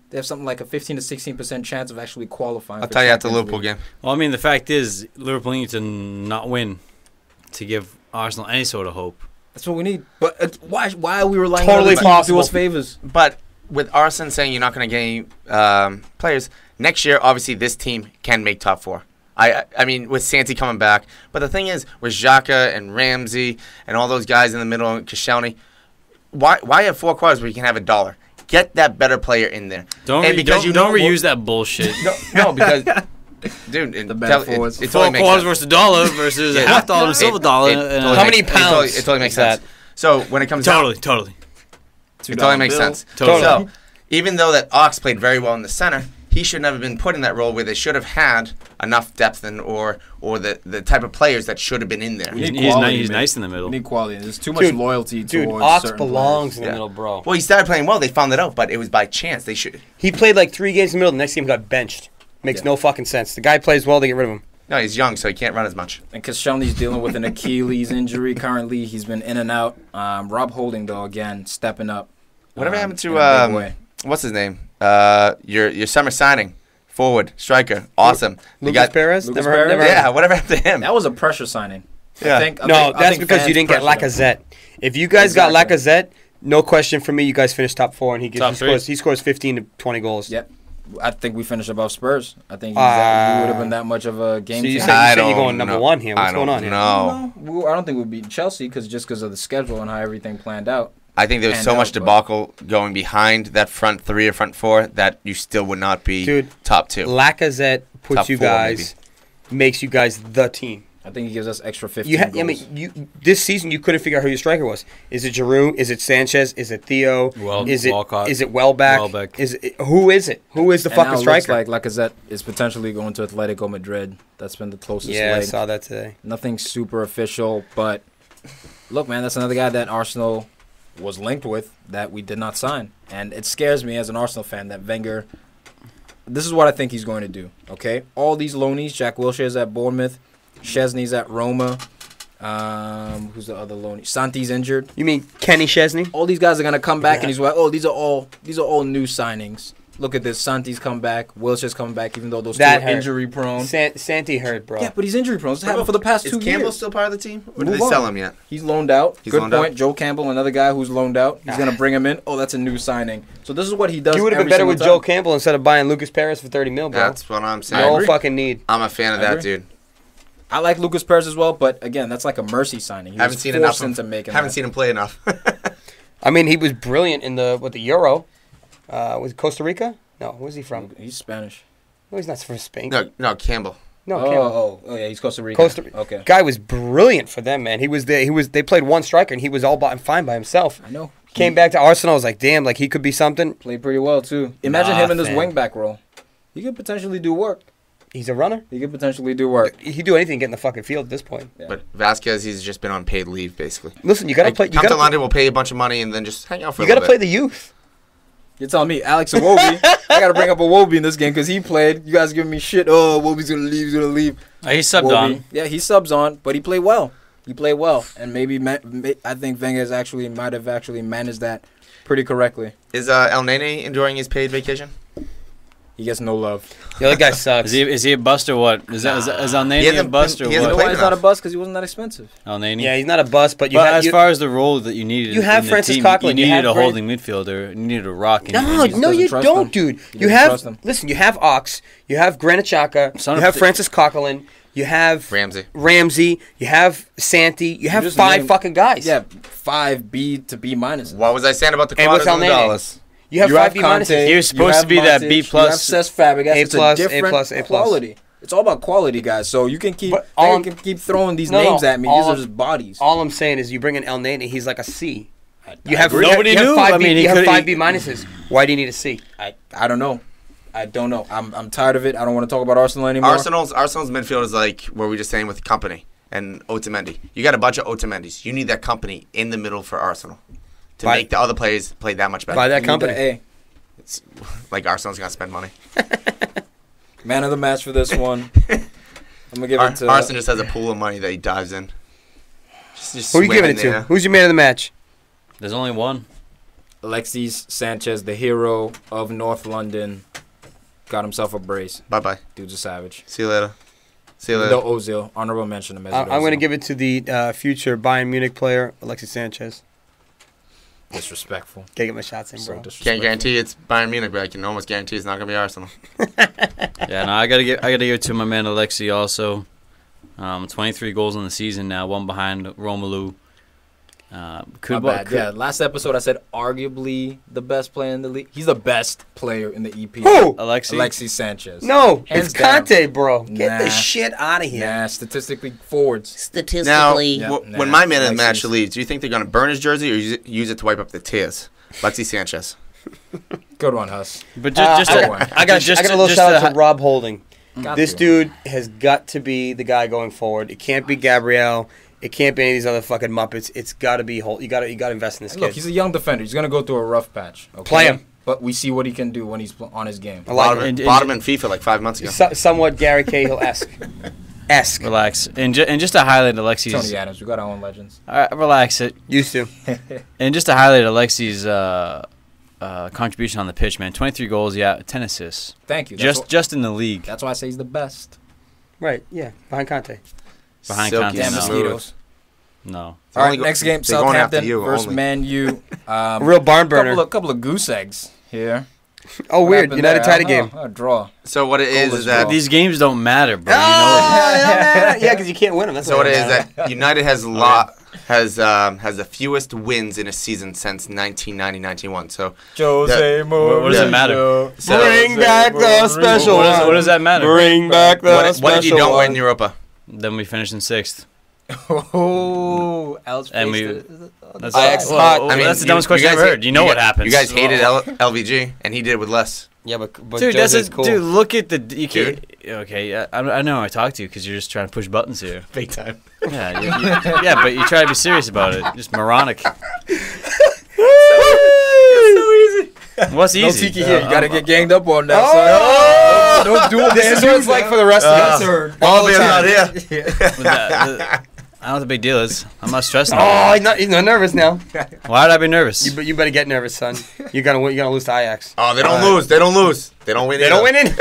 They have something like a 15 to 16% chance of actually qualifying. I'll tell you at the Liverpool game. Well, I mean, the fact is, Liverpool need to not win to give Arsenal any sort of hope. That's what we need. But why are we relying Totally on other teams to possible. do us favors? But with Arsene saying you're not going to gain players, next year, obviously, this team can make top 4. I mean, with Santi coming back. But the thing is, with Xhaka and Ramsey and all those guys in the middle and Koscielny, why have 4 quarters where you can have $1? Get that better player in there. Don't reuse that bullshit. No, because, dude, The bad forwards. it $4 totally makes sense. versus $1 versus a half dollar to silver dollar. How many pounds It totally makes is that? sense. So when it comes down, Totally. it totally makes sense. Totally. So even though that Ox played very well in the center, he should never have been put in that role where they should have had enough depth or the type of players that should have been in there. We need He's quality, man. nice in the middle. We need quality. There's too much loyalty Dude, towards Ox certain belongs players. in the Yeah. middle, bro. Well, he started playing well. They found it out, but it was by chance. They should. He played like 3 games in the middle. The next game got benched. Makes no fucking sense. The guy plays well. They get rid of him. No, he's young, so he can't run as much. And Koscielny's dealing with an Achilles injury currently. He's been in and out. Rob Holding, though, again, stepping up. Whatever happened in a big to way. what's his name? Your summer signing, forward striker, awesome. The Lucas guy- Perez? Lucas Never heard Perez? of him. Yeah, whatever happened to him? That was a pressure signing. Yeah. I think That's because you fans didn't get pressured him. Lacazette. If you guys got Exactly. Lacazette, no question for me, you guys finished top 4, and Top three. he scores 15 to 20 goals. Yep. I think we finished above Spurs. I think he would have been that much of a game So you changer. said you're don't going number know. 1 here. What's I going don't on here? know. I don't think we'll beat Chelsea because of the schedule and how everything planned out. I think there was so Hand much out, but- debacle going behind that front 3 or front 4 that you still would not be Dude, top 2. Lacazette puts Top you 4 guys, makes you guys the team. I think he gives us extra 15 goals. This season you couldn't figure out who your striker was. Is it Giroud? Is it Sanchez? Is it Theo? Is it Walcott. Is it Welbeck? Welbeck. Who is it? Who is the And now fucking it looks striker? like Lacazette is potentially going to Atletico Madrid. That's been the closest Yeah, I leg. saw that today. Nothing super official, but look, man, that's another guy that Arsenal was linked with that we did not sign. And it scares me as an Arsenal fan that Wenger, this is what I think he's going to do, okay? All these loanies, Jack Wilshere's at Bournemouth, Chesney's at Roma, who's the other loanee? Santi's injured. You mean Kenny Chesney? All these guys are going to come back and he's like, oh, these are all new signings. Look at this. Santi's come back. Wilshere's coming back, even though those That two are hurt. injury prone. Santi hurt, bro. Yeah, but he's injury prone. It's happened for the past 2 years. still part of the team? Or Move did they on. sell him yet? He's loaned out. He's Good loaned point. out? Joe Campbell, another guy who's loaned out. He's going to bring him in. Oh, that's a new signing. So this is what he does. You would have been every better single with time. Joe Campbell instead of buying Lucas Perez for 30 mil, bro. That's what I'm saying. No agree. fucking need. I'm a fan of I that, agree. dude. I like Lucas Perez as well, but again, that's like a mercy signing. He Haven't was seen forced enough. into making Haven't that. seen him play enough. I mean, he was brilliant in the Euro. Was it Costa Rica? No, where's he from? He's Spanish. No, he's not from Spain. no, Campbell. No, Campbell. Oh, yeah, he's Costa Rica. Okay. Guy was brilliant for them, man. He was there. They played one striker, and he was all fine by himself. I know. Came back to Arsenal. I was like, damn, like he could be something. Played pretty well, too. Imagine him in this Nothing. wingback role. He could potentially do work. He's a runner. He could potentially do work. He'd do anything to get in the fucking field at this point. Yeah. But Vasquez, he's just been on paid leave, basically. Listen, you gotta Like, play. You come to gotta, London, we'll pay you a bunch of money, and then just hang out for you a gotta little play bit. the youth. You're telling me Alex Iwobi. I got to bring up Iwobi in this game because he played. You guys giving me shit. Oh, Iwobi's going to leave. He's going to leave. He subbed Iwobi. on. Yeah, he subs on, but he played well. And maybe I think Wenger might have actually managed that pretty correctly. Is El Nene enjoying his paid vacation? He gets no love. The other guy sucks. Is he a bust or what? Is El Nene a hasn't bust been- or he You hasn't know what? why played he's not a enough. bust? Because he wasn't that expensive. El Nene. Yeah, he's not a bust, but you But have as far as the role that you needed, you have in Francis the team, Coquelin, you you needed have a holding midfielder, you needed a rock. And No, just no, doesn't you trust don't, them. dude. He You doesn't have trust them. listen. You have Ox. You have Granit Xhaka. Son You of have the- Francis Coquelin. You have Ramsey. You have Santi. You have just 5 named- fucking guys. Yeah, 5 B to B minuses. What was I saying about the And what's quarters and the El Nene? dollars? You have You 5 have B Conte, minuses. He was supposed you to have be that Matic, B+. You have Cesc Fabregas. A+, It's a different A+. quality. It's all about quality, guys. So you can keep But all you can keep throwing these No, names no, at me. all These are I'm- just bodies. All I'm saying is, you bring in El Nene, he's like a C. You have agree. Nobody you have knew. 5 I B, mean, he you have could- 5 B minuses. Why do you need a C? I don't know. I don't know. I'm tired of it. I don't want to talk about Arsenal anymore. Arsenal's midfield is like what we were just saying with Company and Otamendi. You got a bunch of Otamendis. You need that company in the middle for Arsenal to make the other players play that much better. By that company. Hey. It's like Arsenal's gonna spend money. Man of the match for this one. I'm gonna give it to Arsenal. Just has a pool of money that he dives in. Just Who are you giving it to? Who's your man of the match? There's only one. Alexis Sanchez, the hero of North London, got himself a brace. Bye-bye. Dude's a savage. See you later. See you later. No Ozil. Honorable mention to Mesut Ozil. I'm going to give it to the future Bayern Munich player, Alexis Sanchez. Disrespectful. Can't get my shots in, So bro. disrespectful. Can't guarantee it's Bayern Munich, but I can almost guarantee it's not gonna be Arsenal. Yeah, no, I gotta give it to my man Alexi also. 23 goals in the season now, one behind Romelu. My bad. Yeah, last episode I said arguably the best player in the league. He's the best player in the EPL. Who? Alexi No, Sanchez. Hands it's down. Conte, bro. Get Nah. the shit out of here. Nah, statistically forwards. Statistically, Yeah, when my man of the match Alexis. leaves, do you think they're gonna burn his jersey or use it to wipe up the tears? Lexi Sanchez. Good one, Huss. But just I to- got a little just shout to- out to Rob Holding. Got This to. dude has got to be the guy going forward. It can't be Gabrielle. It can't be any of these other fucking muppets. It's got to be Holt. You got to invest in this Look, kid. he's a young defender. He's gonna go through a rough patch. Okay? Play him. But we see what he can do when he's on his game. I like Bottom, him. bottom in FIFA like 5 months ago. Somewhat Gary Cahill-esque. Relax. And just to highlight Alexi's... Tony Adams. We got our own legends. relax it. Used to. And just to highlight Alexi's contribution on the pitch, man. 23 goals, 10 assists. Thank you. That's Just in the league. that's why I say he's the best. Right, yeah. Behind Conte. Behind Silky Conte, Damn no. smooth. mosquitoes. No. All right, Only go- next game, they're going after Southampton you versus only. Man U. A real barn burner. Couple of goose eggs here. Oh, What weird. happened United there? tied a game. Oh, a draw. So what it is Goalless that draw. These games don't matter, bro. Yeah, because you can't win them. That's so what it is matters. that United has has the fewest wins in a season since 1990-91. So Jose Mourinho. What does it matter? so Bring back the special What one. does that matter? Bring back the what special if you don't one. win Europa? Then we finished in 6th. Oh, Al's And face we- is on the That's, side. Ajax hot. I mean, that's the dumbest question you I've guys ever heard. You know what happens. You guys hated LVG, and he did it with less. Yeah, but Dude, Jose's cool. dude, look at the... You can't, okay, I know I talk to you because you're just trying to push buttons here. Big time. Yeah, yeah, but you try to be serious about it. Just moronic. What's No easy? Tiki here. You gotta get ganged up on that. Oh! son. Don't do it. This is what it's like for the rest of us. All the out here. I don't know what the big deal is. I'm not stressing. Oh, he's not nervous now. Why would I be nervous? You better get nervous, son. You're gonna lose to Ajax. Oh, they don't lose. They don't lose. They don't win. They don't win it.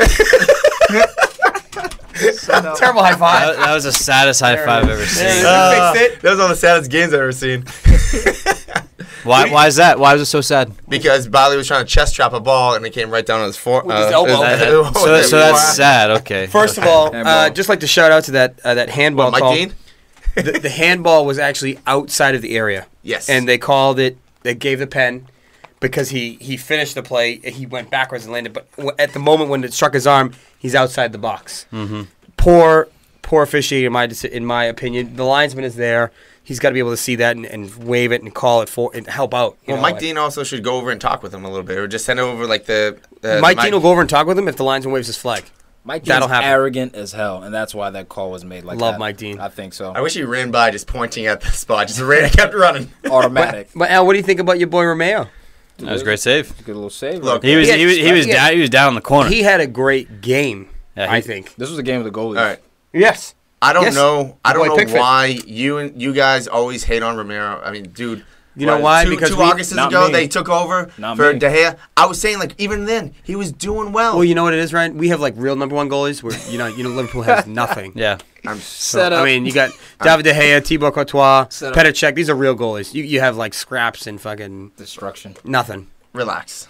Terrible high five. That was the saddest high five I've ever seen. Fixed it. That was one of the saddest games I've ever seen. Why is that? Why was it so sad? Because Bali was trying to chest trap a ball and it came right down on his foot. With his elbow. So that's sad. Okay. First of all, Handball. just like to shout out to that handball Mike call. Dean? The handball was actually outside of the area. Yes. And they called it. They gave the pen because he finished the play. He went backwards and landed. But at the moment when it struck his arm, he's outside the box. Mm-hmm. Poor officiating in my opinion. The linesman is there. He's got to be able to see that and wave it and call it for and help out. Well, Mike Dean also should go over and talk with him a little bit, or just send over like the Mike Dean will go over and talk with him if the linesman waves his flag. Mike That'll Dean's happen. arrogant as hell, and that's why that call was made like Love that. Mike Dean. I think so. I wish he ran by just pointing at the spot. Just ran, kept running. Automatic. But Al, what do you think about your boy Romeo? That was a great save. Good little save. Look, He was Yeah. down. He was down in the corner. He had a great game. Yeah, I think. This was a game of the goalies. All right. Yes. I don't Yes. know. I don't Boy, know Pickford. why you guys always hate on Romero. I mean, dude. You know why? Because Because two we- Augusts not ago me. they took over Not for me. De Gea. I was saying like even then he was doing well. Well, you know what it is, Ryan? We have like real number one goalies where Liverpool has nothing. Yeah. I'm Set up. I mean, you got David De Gea, Thibaut Courtois, Set up. Petr Cech. These are real goalies. You have like scraps and fucking Destruction. nothing. relax.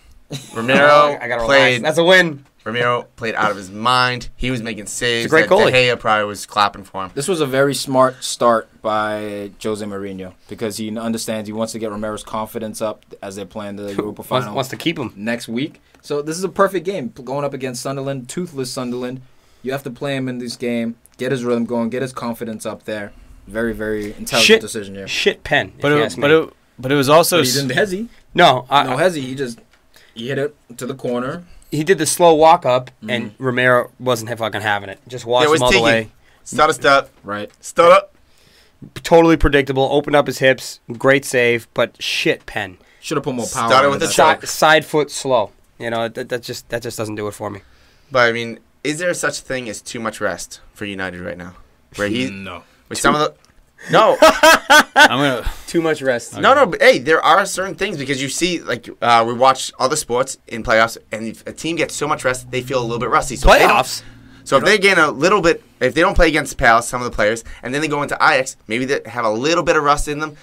Romero I gotta relax. played. That's a win. Romero played out of his mind. He was making saves. He's a great that goalie. De Gea probably was clapping for him. This was a very smart start by Jose Mourinho because he understands he wants to get Romero's confidence up as they're playing the Europa final Wants to keep him. next week. So this is a perfect game going up against Sunderland, toothless Sunderland. You have to play him in this game, get his rhythm going, get his confidence up there. Very, very intelligent decision here. Shit pen. But if you it, ask but me. it was also But he didn't hezzy. No, No hezzy. He hit it to the corner. he did the slow walk up, and Romero wasn't fucking having it. Just watched him all the way. Step. Right. Stutter. Totally predictable. Opened up his hips. Great save, but shit pen. Should have put more power. Started into with that. the Side foot slow. You know, that just doesn't do it for me. But I mean, is there such thing as too much rest for United right now? Where he No. with some of the no. Too much rest. No, but hey, there are certain things because you see, like, we watch other sports in playoffs, and if a team gets so much rest, they feel a little bit rusty. So Playoffs. if they gain a little bit, if they don't play against Palace, some of the players, and then they go into Ajax, maybe they have a little bit of rust in them,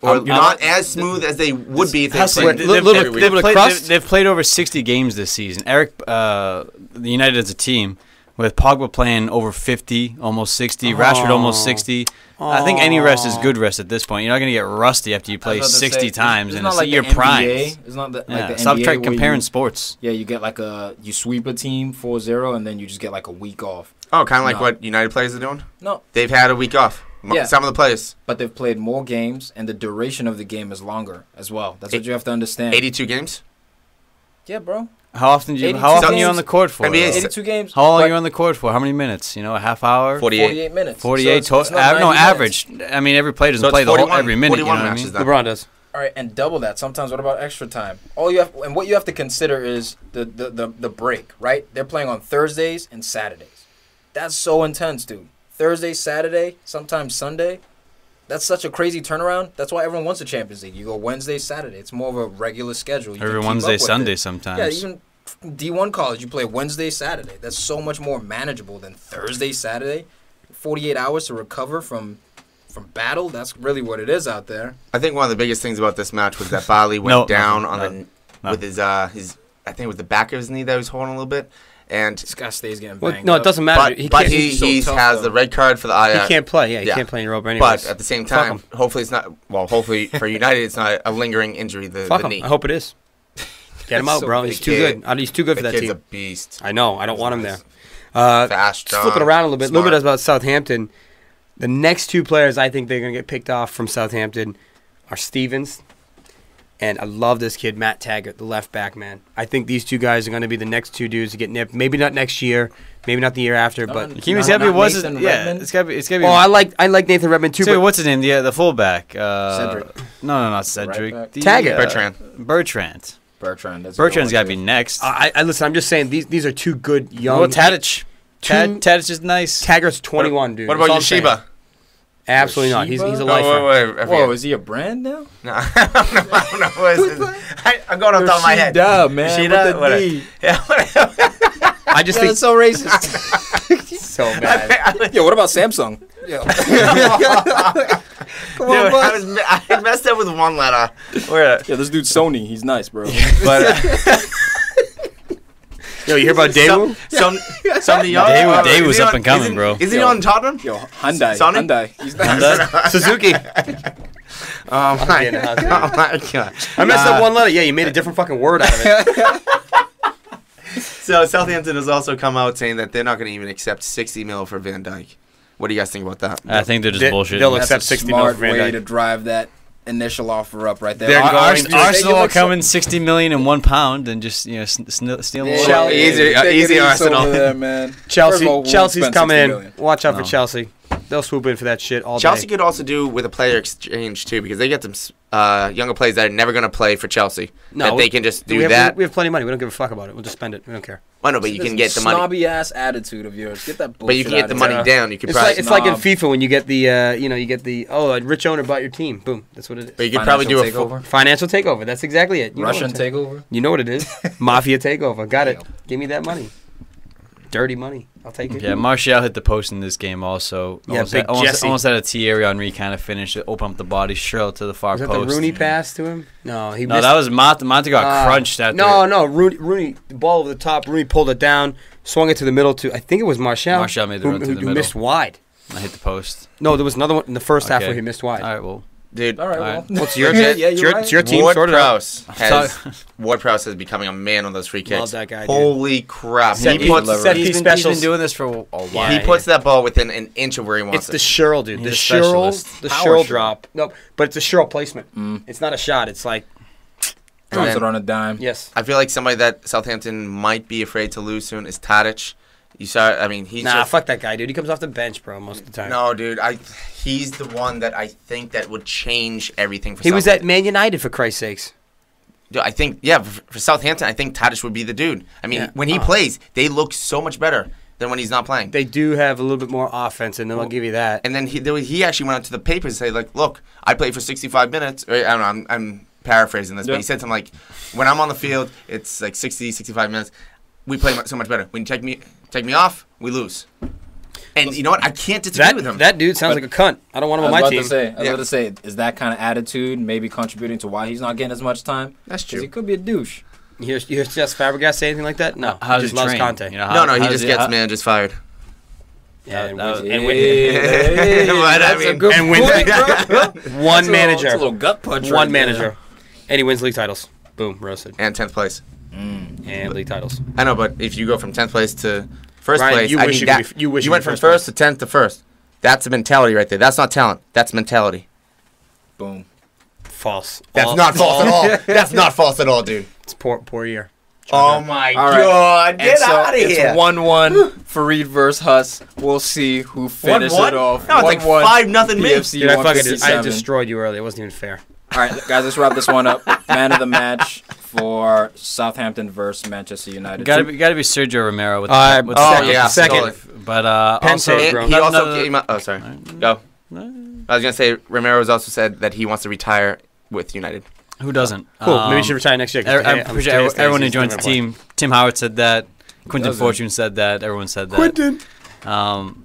or not as smooth as they would be if they played every week. They've played over 60 games this season. The United as a team, with Pogba playing over 50, almost 60, Rashford almost 60. I think any rest is good rest at this point. You're not going to get rusty after you play 60 times in your prime. It's not like the Stop NBA comparing sports. Yeah, you get like you sweep a team 4-0 and then you just get like a week off. Oh, kind of like what United players are doing? No. They've had a week off. Yeah. Some of the players. But they've played more games and the duration of the game is longer as well. That's what you have to understand. 82 games? Yeah, bro. How often are you on the court for? NBA 82 games. How long are you on the court for? How many minutes? A half hour? 48 minutes. 48 So it's not 90 average. minutes. I mean, every player doesn't So play it's the whole 41 every minute. You know what I mean? matches then. LeBron does. All right, and double that. Sometimes what about extra time? What you have to consider is the break, right? They're playing on Thursdays and Saturdays. That's so intense, dude. Thursday, Saturday, sometimes Sunday. That's such a crazy turnaround. That's why everyone wants the Champions League. You go Wednesday, Saturday. It's more of a regular schedule. You Every can keep Wednesday, up with Sunday it. sometimes. Yeah, even D1 college, you play Wednesday, Saturday. That's so much more manageable than Thursday, Saturday. 48 hours to recover from battle. That's really what it is out there. I think one of the biggest things about this match was that Bali went down with his I think it was the back of his knee that he was holding a little bit. And This guy stays getting Well, banged no, up. it doesn't matter. but he he so tough, has though. the red card for the Ajax. can't play. Yeah, he Yeah. can't play in Europa anyways. But at the same Fuck time, him. hopefully it's not. Well, hopefully for United, it's not a lingering injury. The Fuck him. knee. I hope it is. Get him out, So bro. big He's too kid. good. He's too good for The that kid's a team. beast. I know. I don't want him there. Fast, Just flip it strong, around a little bit. A little smart. bit about Southampton. The next two players I think they're going to get picked off from Southampton are Stevens, and I love this kid, Matt Taggart, the left back, man. I think these two guys are going to be the next two dudes to get nipped. Maybe not next year, maybe not the year after, but Not Nathan Redmond? It's gotta be. I like Nathan Redmond too. So But what's his name? The fullback. Cedric. No, not Cedric. Right back. Taggart. Bertrand. Bertrand. Bertrand's got to be next. I listen. I'm just saying these are two good young. Well, Tadic. Two- Tadic is nice. Taggart's 21, dude. What That's about all I'm saying. Yoshiba? Absolutely not. He's a Yoshiba? lifer. Wait. I Whoa, forget. is he a brand now? No, I don't know. What is it? I'm going off the top of my head. Yoshida, man. Yoshida? With the Whatever. D. Yeah, whatever. I just Yeah, think that's so racist. so bad. Yo, what about Samsung? Yo. Come on, Dude, bud. I messed up with one letter. Where? Yeah, this dude's Sony. He's nice, bro. But Yo, you hear about Daewoo? some of the young. Daewoo's is he up on- and coming, isn't- bro. Isn't he on Tottenham? Yo, Hyundai. Sony? Hyundai. He's nice. Suzuki. Oh my Yeah, god! Oh my god! I messed up one letter. Yeah, you made a different fucking word out of it. So Southampton has also come out saying that they're not going to even accept 60 mil for Van Dijk. What do you guys think about that? I think they're just bullshit. they'll That's accept a 60 mil smart for Van way Dijk. to drive that initial offer up right there. They're going Arsenal to- will come in 60 million in £1 and just steal more. Chelsea- Easy Take it Arsenal. over there, man. Chelsea, First of all, we won't Chelsea's spend coming 60 in. million. Watch out No. for Chelsea. They'll swoop in for that shit all Chelsea day. could also do with a player exchange too, because they get some younger players that are never going to play for Chelsea. That they can just do we have, that. We have plenty of money. We don't give a fuck about it. We'll just spend it. We don't care. I know, but you can get the money. Snobby ass attitude of yours. Get that bullshit. But you can get the out of money here. down. You could It's probably. like, it's like in Snob. FIFA when you get the a rich owner bought your team. Boom. That's what it but is. you could probably do a Financial full. takeover. Financial takeover. That's exactly it. You know Russian what I'm saying. takeover. You know what it is. Mafia takeover. Got it. Give me that money. Dirty money. I'll take it. Yeah, Martial hit the post in this game also. Yeah, big Jesse. Almost had a Thierry Henry kind of finish it, open up the body, straight to the far Was that post. the Rooney pass to him? No, he No, missed. that was Monte got crunched at No, Rooney, the ball over the top. Rooney pulled it down, swung it to the middle to, I think it was Martial. Martial made the run to the who middle. missed wide. I hit the post. No, there was another one in the first half Okay. where he missed wide. All right, well. Dude, All right, All well. right. What's your Yeah, it's you're your, right. it's your team? Ward Sort it out. Prowse has becoming a man on those free kicks. Love that guy, dude. Holy crap! Set He piece- puts, set He's piece been specials. doing this for a while. Yeah, he puts that ball within an inch of where he wants It's it. the Sherrill, dude. The He's a Sherrill, specialist. the Power Sherrill shot. drop. No, but it's a Sherrill placement. It's not a shot. It's like Drops it on a dime. Yes. I feel like somebody that Southampton might be afraid to lose soon is Tadic. You saw, I mean, he's Fuck that guy, dude. He comes off the bench, bro, most of the time. No, dude. He's the one that I think that would change everything for He was at Southampton. Man United, for Christ's sakes. Dude, I think, for Southampton, I think Tadic would be the dude. I mean, when he plays, they look so much better than when he's not playing. They do have a little bit more offense, and I'll give you that. And then he actually went out to the papers and said, like, look, I played for 65 minutes. Or, I don't know, I'm paraphrasing this, but he said something like, when I'm on the field, it's like 60, 65 minutes. We play so much better. When you take me off, we lose. And you know what? I can't disagree with him. That dude sounds like a cunt. I don't want him on my team. I was about to say, is that kind of attitude maybe contributing to why he's not getting as much time? That's true. 'Cause he could be a douche. You hear Jess Fabregas say anything like that? No. How He does just loves train? Conte. You know, No, he just gets managers fired. Yeah, and that wins- was- That's a good and wins- point, bro. one That's manager. a little gut punch. One right manager. there. And he wins league titles. Boom, roasted. And 10th place. And league titles. I know, but if you go from 10th place to first Ryan, place, you I wish mean, you that, could be- you wish you went could from be first to 10th to first. That's a mentality right there. That's not talent. That's mentality. Boom. False. That's not false at all. That's not false at all, dude. It's poor year. Oh my All right. God! And Get so out of here. It's 1-1. Farid versus Huss. We'll see who finishes 1-1? it off. No, it's like 5-0 me. PFC Dude, I 157. destroyed you earlier. It wasn't even fair. All right, guys, let's wrap this one up. Man of the match for Southampton versus Manchester United. Gotta be Sergio Romero with Second. Totally. But Penn also State, And bro. he no, also no, came out. Oh, sorry. Go. I was gonna say Romero has also said that he wants to retire with United. who doesn't? Cool. Maybe you should retire next year. 'cause I'm today- pretty sure today's everyone who he's joins the never playing. team. Tim Howard said that. Quinton Doesn't. Fortune said that. Everyone said that. Quentin.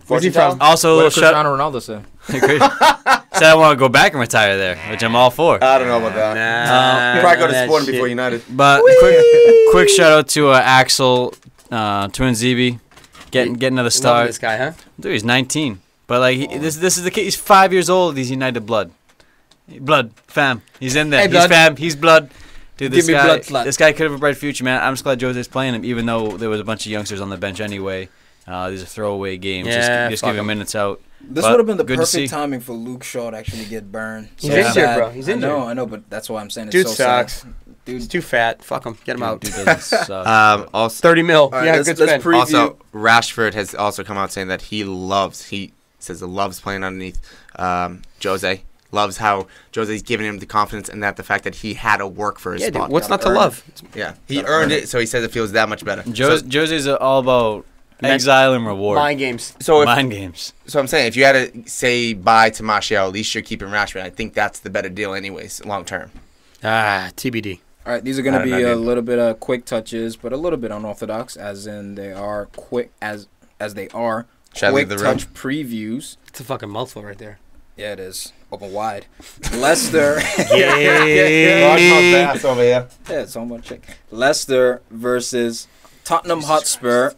Where's he from? Also, What did shut. Cristiano Ronaldo say? Said I want to go back and retire there, which I'm all for. I don't know about that. Probably go to Sporting before United. But quick shout out to Axel Twinzibi getting another Loving start. this guy, huh? Dude, he's 19. But like this is the kid. He's 5 years old. He's United blood. Blood fam. He's in there. Hey, he's blood. fam. He's blood. Dude, Give me blood, slut. this guy could have a bright future, man. I'm just glad Jose's playing him, even though there was a bunch of youngsters on the bench anyway. These are throwaway games. Yeah, just fuck give him 'em. minutes out. This But would have been the good to see. perfect timing for Luke Shaw to actually get burned. He's So injured, sad. bro. He's injured. I know, but that's why I'm saying it's Dude so sucks. sad. He's too fat. Fuck him. Get him out. Dude doesn't suck. Also, 30 mil. right, Yeah, let's- good let's spend. preview. also, Rashford has also come out saying that he says he loves playing underneath Jose. Loves how Jose's giving him the confidence and that the fact that he had to work for his Yeah, dude, spot. what's not to earn love? Yeah, he earned it, so he says it feels that much better. Jose's all about exile and reward. Mind games. Mind games. So I'm saying, if you had to say bye to Martial, at least you're keeping Rashford. I think that's the better deal anyways, long term. TBD. All right, these are going to I don't be know, a dude. little bit of quick touches, but a little bit unorthodox, as in they are quick as they are. Should I Quick leave the room? touch previews. It's a fucking mouthful right there. Yeah, it is. Open wide. Leicester. Large over here. Yeah, it's on my check. Leicester versus Tottenham Hotspur.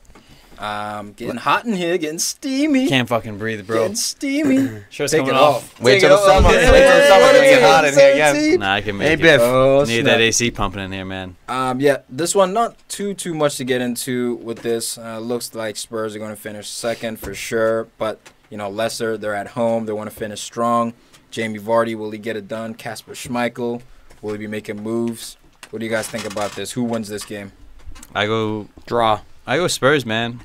Getting hot in here, getting steamy. Can't fucking breathe, bro. Getting steamy. Shirt's Take coming it off. off. Wait Take till it the summer. off. Wait till the summer. It's gonna get hot in here again. Nah, I can make Hey, it. Biff. Need that AC pumping in here, man. Yeah, this one not too much to get into with this. Looks like Spurs are going to finish second for sure, but you know Leicester, they're at home. They want to finish strong. Jamie Vardy, will he get it done? Kasper Schmeichel, will he be making moves? What do you guys think about this? Who wins this game? I go Draw. Spurs, man.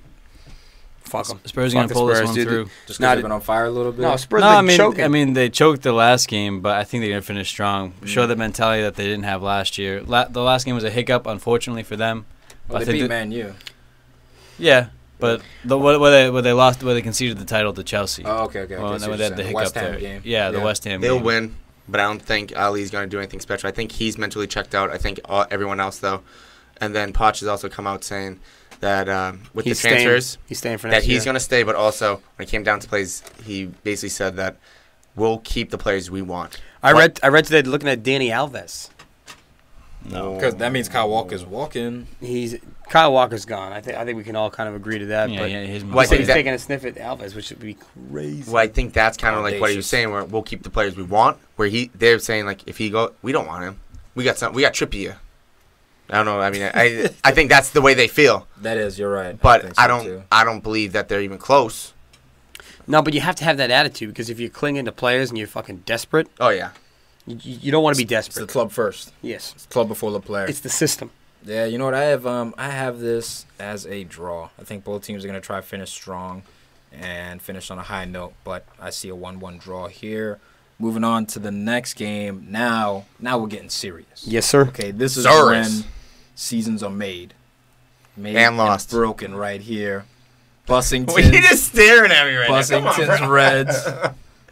Fuck them. Spurs are gonna pull this one through. Just Not- because they've been on fire a little bit. No, Spurs No, are I mean, choking. they choked the last game, but I think they're gonna finish strong. Show the mentality that they didn't have last year. The last game was a hiccup, unfortunately for them. well, I they think beat that- Man U. Yeah, but where they conceded the title to Chelsea. Oh, okay. Well, So then they you're had the saying hiccup West Ham there. game. Yeah, the West Ham They'll game. win, but I don't think Ali's going to do anything special. I think he's mentally checked out. I think everyone else, though. And then Poch has also come out saying that with the transfers, he's staying for that next year. he's going to stay, but also when it came down to plays, he basically said that we'll keep the players we want. I read today looking at Danny Alves. No. Because that means Kyle Walker's walking. Kyle Walker's gone. I think we can all kind of agree to that. Yeah, but yeah, his Well, I he said think he's that- taking a sniff at Alves, which would be crazy. Well, I think that's kind of like what he was Audacious. saying, where we'll keep the players we want. Where they're saying like, if he go, we don't want him. We got Trippier. I don't know. I mean, I think that's the way they feel. That is, you're right. But think so, too. I don't believe that they're even close. No, but you have to have that attitude because if you're clinging to players and you're fucking desperate, Oh yeah, You don't want to be It's desperate. the club first. Yes. It's club before the player. It's the system. Yeah, you know what? I have this as a draw. I think both teams are going to try to finish strong and finish on a high note, but I see a 1-1 draw here. Moving on to the next game. Now we're getting serious. Yes, sir. Okay, this is Serious. when seasons are made And lost. broken right here. Bussington. Well, you're just staring at me right now. Come on, Bussington's bro. Reds.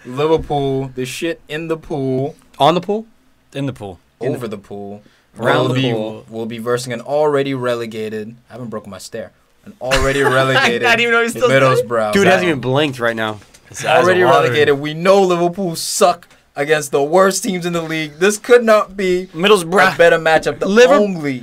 Liverpool. The shit in the pool. On the pool? In the pool. Over the pool. Around We'll the be- pool. We'll be versing an already relegated. I haven't broken my stare. An already relegated. I didn't even know he's still Middlesbrough. Dude hasn't even blinked right now. Already relegated. We know Liverpool suck against the worst teams in the league. This could not be a Middlesbrough. better matchup. The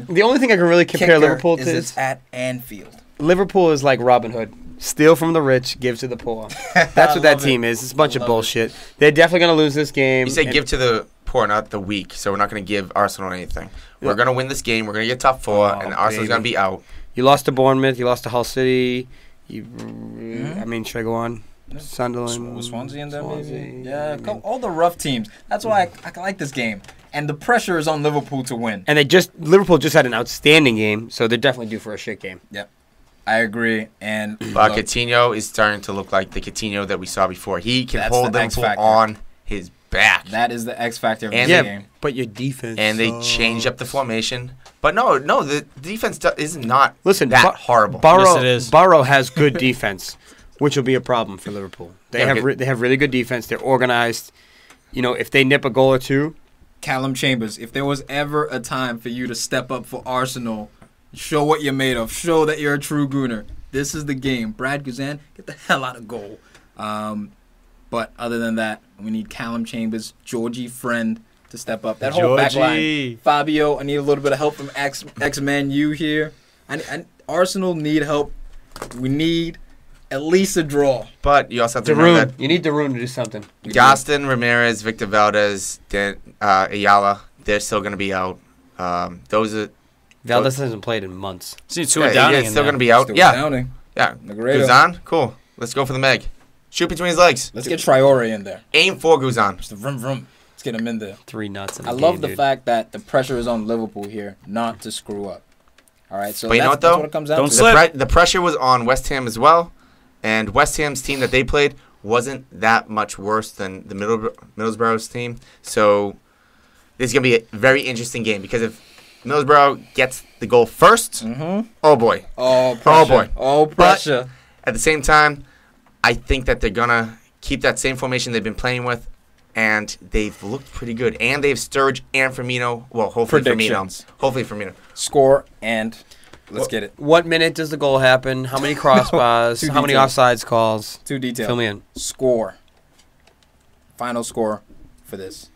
The only thing I can really compare kicker Liverpool to is is it's at Anfield. Liverpool is like Robin Hood. Steal from the rich, give to the poor. That's what that team is. It's a bunch of Love bullshit. They're definitely going to lose this game. You say and- give to the poor, not the weak. So we're not going to give Arsenal anything. We're Yeah. going to win this game. We're going to get top four, Oh, and Arsenal's baby. going to be out. You lost to Bournemouth. You lost to Hull City. Mm-hmm. I mean, should I go on? Sunderland. Was Swansea in there, Swansea, maybe? I Yeah, mean- all the rough teams. That's why I like this game. And the pressure is on Liverpool to win. And Liverpool just had an outstanding game, so they're definitely due for a shit game. I agree. And But look, Coutinho is starting to look like the Coutinho that we saw before. He can That's hold the X Liverpool factor. on his back. that is the X factor of And this they- game. But your defense. And they change up the formation. But no, the defense is not Listen, that horrible. Burrow, Yes, it is. Burrow has good defense, which will be a problem for Liverpool. They Yeah, have okay. they have really good defense. They're organized. You know, if they nip a goal or two, Callum Chambers, if there was ever a time for you to step up for Arsenal, show what you're made of, show that you're a true gooner, this is the game. Brad Guzan, get the hell out of goal. But other than that, we need Callum Chambers, Georgie Friend to step up. That whole back line. Georgie. Fabio, I need a little bit of help from X-Man U here. Arsenal need help. We need at least a draw. But you also have to remember Darun. You need Darun to do something. that Gaston, Ramirez, Victor Valdez, Ayala, they're still going to be out. Those are Valdez hasn't played in months. See, two yeah, Downing it's in still there. going to be out. Still Yeah, Downing. yeah. Negredo. Guzan, cool. Let's go for the Meg. Shoot between his legs. Let's get Traore in there. Aim for Guzan. Just the vroom vroom. Let's get him in there. 3 nuts. In I the love game, the dude. fact that the pressure is on Liverpool here not to screw up. All right, so But you know that's, what, though? that's what it comes down Don't to. slip. The pressure was on West Ham as well, and West Ham's team that they played wasn't that much worse than the Middlesbrough's team. So this is going to be a very interesting game because if Middlesbrough gets the goal first, oh boy. Oh, pressure. boy. Oh, pressure. At the same time, I think that they're going to keep that same formation they've been playing with, and they've looked pretty good. And they have Sturridge and Firmino. Well, hopefully Predictions. Firmino. Hopefully Firmino. Score and let's get it. What minute does the goal happen? How many crossbars? Too How many detailed. offsides calls? Too detailed. Fill me in. Score. Final score for this.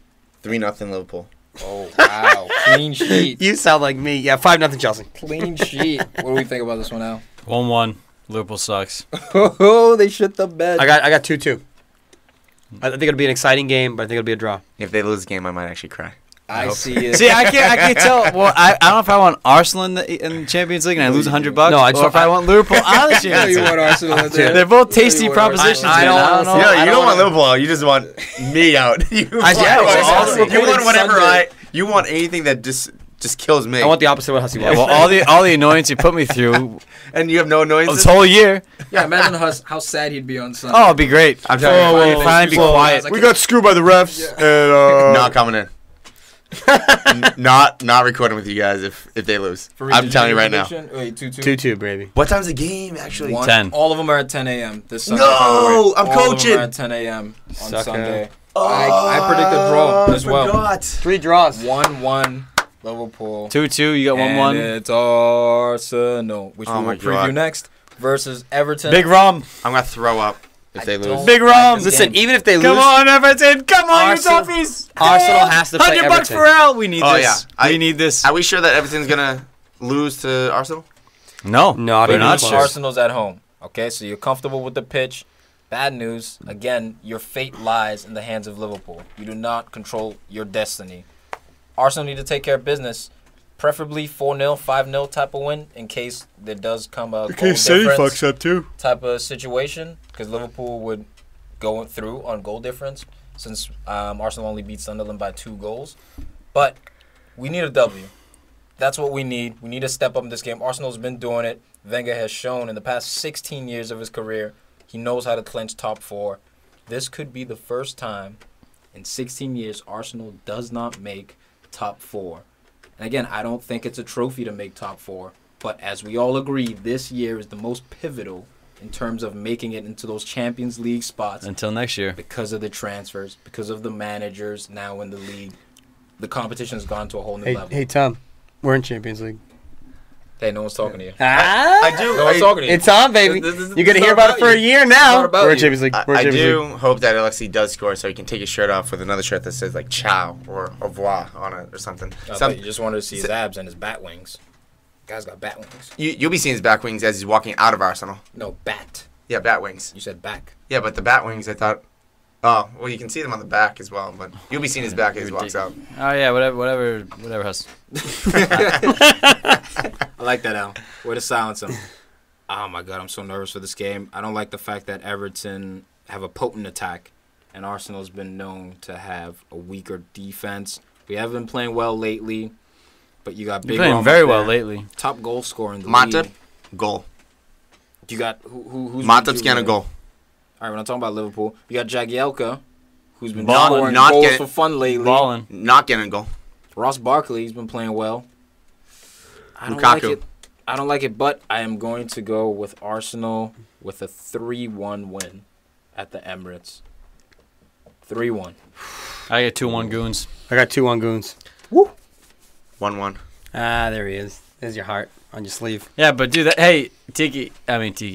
3-0 Liverpool. Oh, wow. Clean sheet. You sound like me. Yeah, 5-0 Chelsea. Clean sheet. What do we think about this one now? 1-1. Liverpool sucks. Oh, they shit the bed. I got 2-2. I think it'll be an exciting game, but I think it'll be a draw. If they lose the game, I might actually cry. I see it. See, I can't tell. Well, I don't know if I want Arsenal in the Champions League and I lose $100, No, I just or if I want Liverpool out of the Yeah, Champions you League. want Arsenal in there. They're both Yeah, tasty you want propositions. Arsenal. man. I don't know. Yeah, I you don't don't want wanna- Liverpool out. You just want me out. You want, yeah, well, you want whatever Sunday. you want anything that just kills me. I want the opposite of what Hussey Yeah, wants. well, all the annoyance you put me through and you have no annoyances. this whole year. Yeah, imagine how sad he'd be on Sunday. Oh, it'd be great. I'm telling you, Finally be quiet. Like- we got screwed by the refs. And, not coming in. not recording with you guys if they lose. Farid, I'm did telling you make right a now. prediction? Wait, 2-2. 2-2, baby. What time's the game actually? 10. All of them are at 10 a.m. this Sunday. No, by the way. I'm All of coaching. them are at 10 a.m. on Sucker. Sunday. I predict a draw as well. Forgot. 3 draws. 1-1 Liverpool. 2-2, you got And 1-1. it's Arsenal, which Oh we my will preview God. next, versus Everton. Big Rum. I'm gonna throw up if they I lose. don't Big like Rum. this Listen, game. even if they lose, Come on, Everton. Come on, Arsenal- you toughies. Arsenal has to play $100 Everton. for Al. We need Oh, this. yeah. We need this. Are we sure that Everton's gonna lose to Arsenal? No. Not we're even not close. sure. Arsenal's at home. Okay, so you're comfortable with the pitch. Bad news. Again, your fate lies in the hands of Liverpool. You do not control your destiny. Arsenal need to take care of business. Preferably 4-0, 5-0 type of win in case there does come a goal difference up too. type of situation. Because Liverpool would go through on goal difference. since Arsenal only beat Sunderland by 2 goals. But we need a W. That's what we need. We need to step up in this game. Arsenal's been doing it. Wenger has shown in the past 16 years of his career, he knows how to clinch top 4. This could be the first time in 16 years Arsenal does not make top 4. And again, I don't think it's a trophy to make top 4. But as we all agree, this year is the most pivotal in terms of making it into those Champions League spots. Until next year. Because of the transfers, because of the managers now in the league. The competition has gone to a whole new level. Hey, Tom, we're in Champions League. Hey, no one's talking to you. I do. No one's talking to you. It's on, baby. You're going to hear about it for a year now. We're in Champions League. I do hope that Alexi does score so he can take his shirt off with another shirt that says, like, ciao or au revoir on it or something. I thought you just wanted to see his abs and his bat wings. Guy's got bat wings. You'll be seeing his back wings as he's walking out of Arsenal. No, bat. Yeah, bat wings. You said back. Yeah, but the bat wings, I thought... Oh, well, you can see them on the back as well, but you'll be seeing his back as he walks out. Oh, yeah, whatever, Huss. I like that, Al. Way to silence him. Oh, my God, I'm so nervous for this game. I don't like the fact that Everton have a potent attack, and Arsenal's been known to have a weaker defense. We haven't been playing well lately, but you got big... You're playing very well lately. Top goal scorer in the Matip, league. goal. You got... who's Matip's getting a goal. All right, we're not talking about Liverpool. You got Jagielka, who's been Ballin'. scoring Not goals getting- for fun lately. Balling. Not getting a goal. Ross Barkley, he's been playing well. I don't Lukaku. like it. I don't like it, but I am going to go with Arsenal with a 3-1 win at the Emirates. 3-1. I get 2-1 goons. I got 2-1 goons. 1-1. Ah, there he is. There's your heart on your sleeve. Yeah, but do that. Hey, Tiki,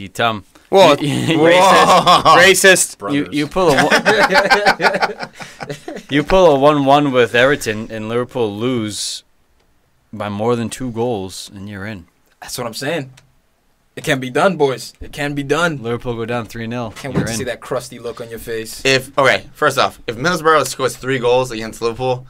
Tom. Whoa. You- Racist. Brothers. You pull a you pull a 1-1 with Everton and Liverpool lose by more than 2 goals and you're in. That's what I'm saying. It can be done, boys. It can be done. Liverpool go down 3-0. Can't wait to see that crusty look on your face. First off, if Middlesbrough scores 3 goals against Liverpool,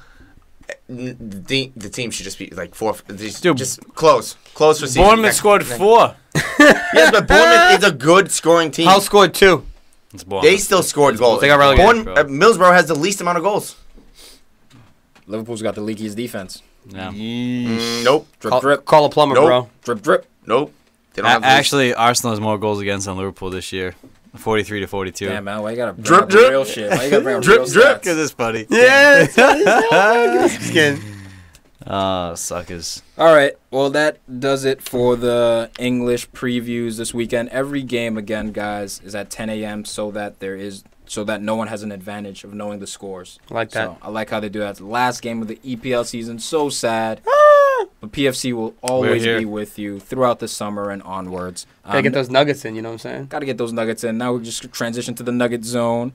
the team should just be like 4. Just close for season. Bournemouth scored 4. Yes, but Bournemouth is a good scoring team. Hull scored 2. It's Bournemouth. They still scored goals. They got relegated, Middlesbrough has the least amount of goals. Liverpool's got the leakiest defense. Yeah. Nope. Drip, drip. Call a plumber, Nope. bro. Drip, drip. Nope. They don't have the Actually, Arsenal has more goals against than Liverpool this year. 43-42. Damn, man. Why you got to bring Drip, up drip. real shit? Why you got to bring up Drip, real drip. stats? Because it's funny. Yeah. Skin. Suckers. All right. Well, that does it for the English previews this weekend. Every game, again, guys, is at 10 a.m. so that no one has an advantage of knowing the scores. I like that. So I like how they do that. It's the last game of the EPL season. So sad. But PFC will always be with you throughout the summer and onwards. Gotta get those nuggets in, you know what I'm saying? Got to get those nuggets in. Now we just transition to the nugget zone.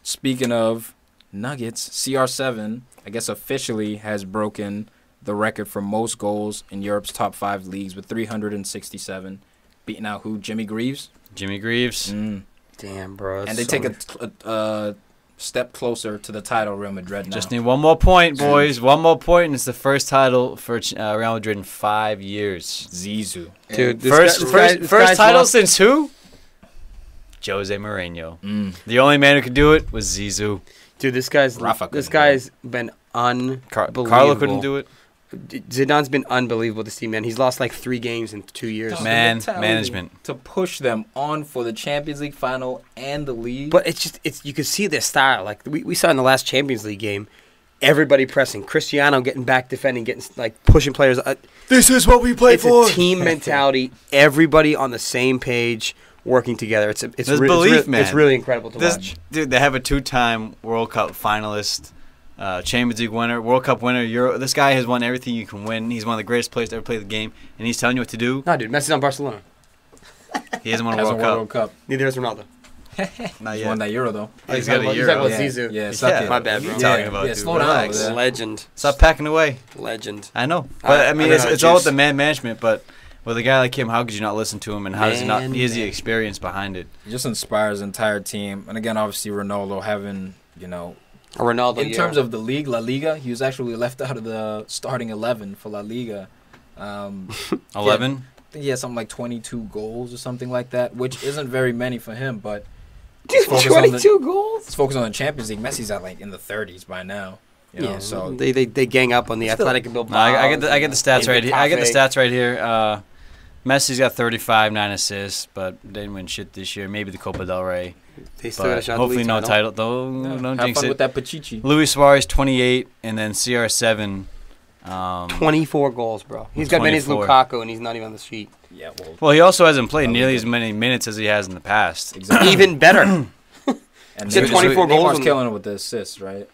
Speaking of nuggets, CR7, I guess officially has broken the record for most goals in Europe's top 5 leagues with 367. Beating out who? Jimmy Greaves? Jimmy Greaves. Damn, bro. And they take a step closer to the title, Real Madrid now. Just need one more point, boys. One more point, and it's the first title for Real Madrid in 5 years. Zizou. Dude, First guy's title lost- since who? Jose Mourinho. The only man who could do it was Zizou. Dude, this guy's been unbelievable. Carlo couldn't do it. Zidane's been unbelievable this team, man. He's lost like 3 games in 2 years. Management. To push them on for the Champions League final and the league. But it's you can see their style. Like we saw in the last Champions League game, everybody pressing. Cristiano getting back defending, getting like pushing players. This is what we play It's a team mentality. Everybody on the same page, working together. It's man. It's really incredible to watch. Dude, they have a 2-time World Cup finalist, Champions League winner, World Cup winner. Euro. This guy has won everything you can win. He's one of the greatest players to ever play the game, and he's telling you what to do. No, dude, Messi's on Barcelona. He hasn't won a World Cup. Neither has Ronaldo. Not He yet. won that Euro, though. He's got a He's Euro. talking about Zizou. Yeah, suck it. My bad, bro. What are you talking about, dude? slow down Relax. over there. Legend. Stop packing away. Legend. I know. But, I mean, I it's know, all with juice. the man management, but with a guy like him, how could you not listen to him, and how does he not? He has the experience behind it. He just inspires the entire team. And again, obviously, Ronaldo having, Ronaldo. in terms of the league, La Liga, he was actually left out of the starting 11 for La Liga. 11? I think he had something like 22 goals or something like that, which isn't very many for him, but Dude, focus on 22 goals. Let's focus on the Champions League. Messi's at like in the 30s by now. You know, so they gang up on the Athletic Bilbao. No, I get the stats right here. I get the stats right here. Messi's got 35, 9 assists, but they didn't win shit this year. Maybe the Copa del Rey. They still got a shot. Hopefully no title. Though, don't have jinx fun it. with that Pachichi. Luis Suarez 28, and then CR7. 24 goals, bro. He's got many as 24. Lukaku, and he's not even on the sheet. Yeah, Well, he also hasn't played nearly as many minutes as he has in the past. exactly. Even better. And He's got 24 goals. Neymar's killing it with the assists, right?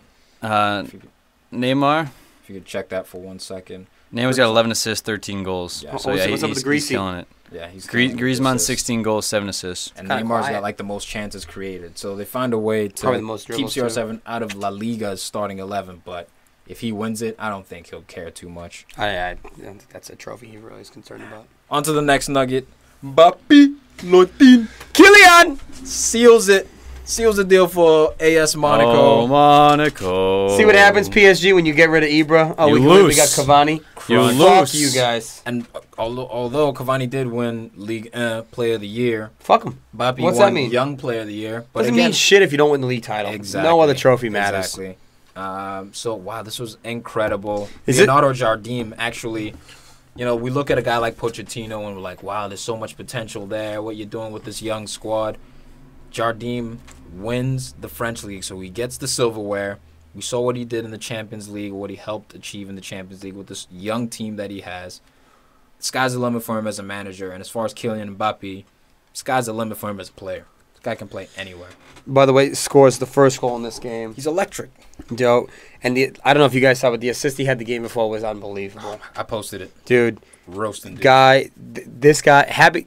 Neymar. If you could check that for 1 second. Neymar's got 11 assists, 13 goals. Yeah. So What's yeah, up with the he's Greasy? killing it. Yeah, he's killing it with Griezmann assists. 16 goals, 7 assists. And Kinda Neymar's quiet. got like the most chances created. So they find a way Probably to the most keep dribbles, too. CR7 out of La Liga's starting 11. But if he wins it, I don't think he'll care too much. I don't think that's a trophy he really is concerned about. On to the next nugget. Mbappe-Lottin. Kylian! Seals it. Seals the deal for AS Monaco. Oh, Monaco. See what happens, PSG, when you get rid of Ibra? Oh, You we lose. got Cavani. You Fuck lose. you guys. And although Cavani did win League Player of the Year, Fuck him. Mbappe What's won that mean? Young Player of the Year. But Doesn't again, mean shit if you don't win the league title. exactly, No other trophy matters. Exactly. So, wow, this was incredible. Is it- Leonardo Jardim actually, you know, we look at a guy like Pochettino and we're like, wow, there's so much potential there. What you're doing with this young squad. Jardim wins the French league, so he gets the silverware. We saw what he did in the Champions League, what he helped achieve in the Champions League with this young team that he has. Sky's the limit for him as a manager, and as far as Kylian Mbappe, sky's the limit for him as a player. This guy can play anywhere. By the way, scores the first goal in this game. He's electric. Yo, and I don't know if you guys saw, but the assist he had the game before was unbelievable. I posted it. Dude, Roasting dude. this guy,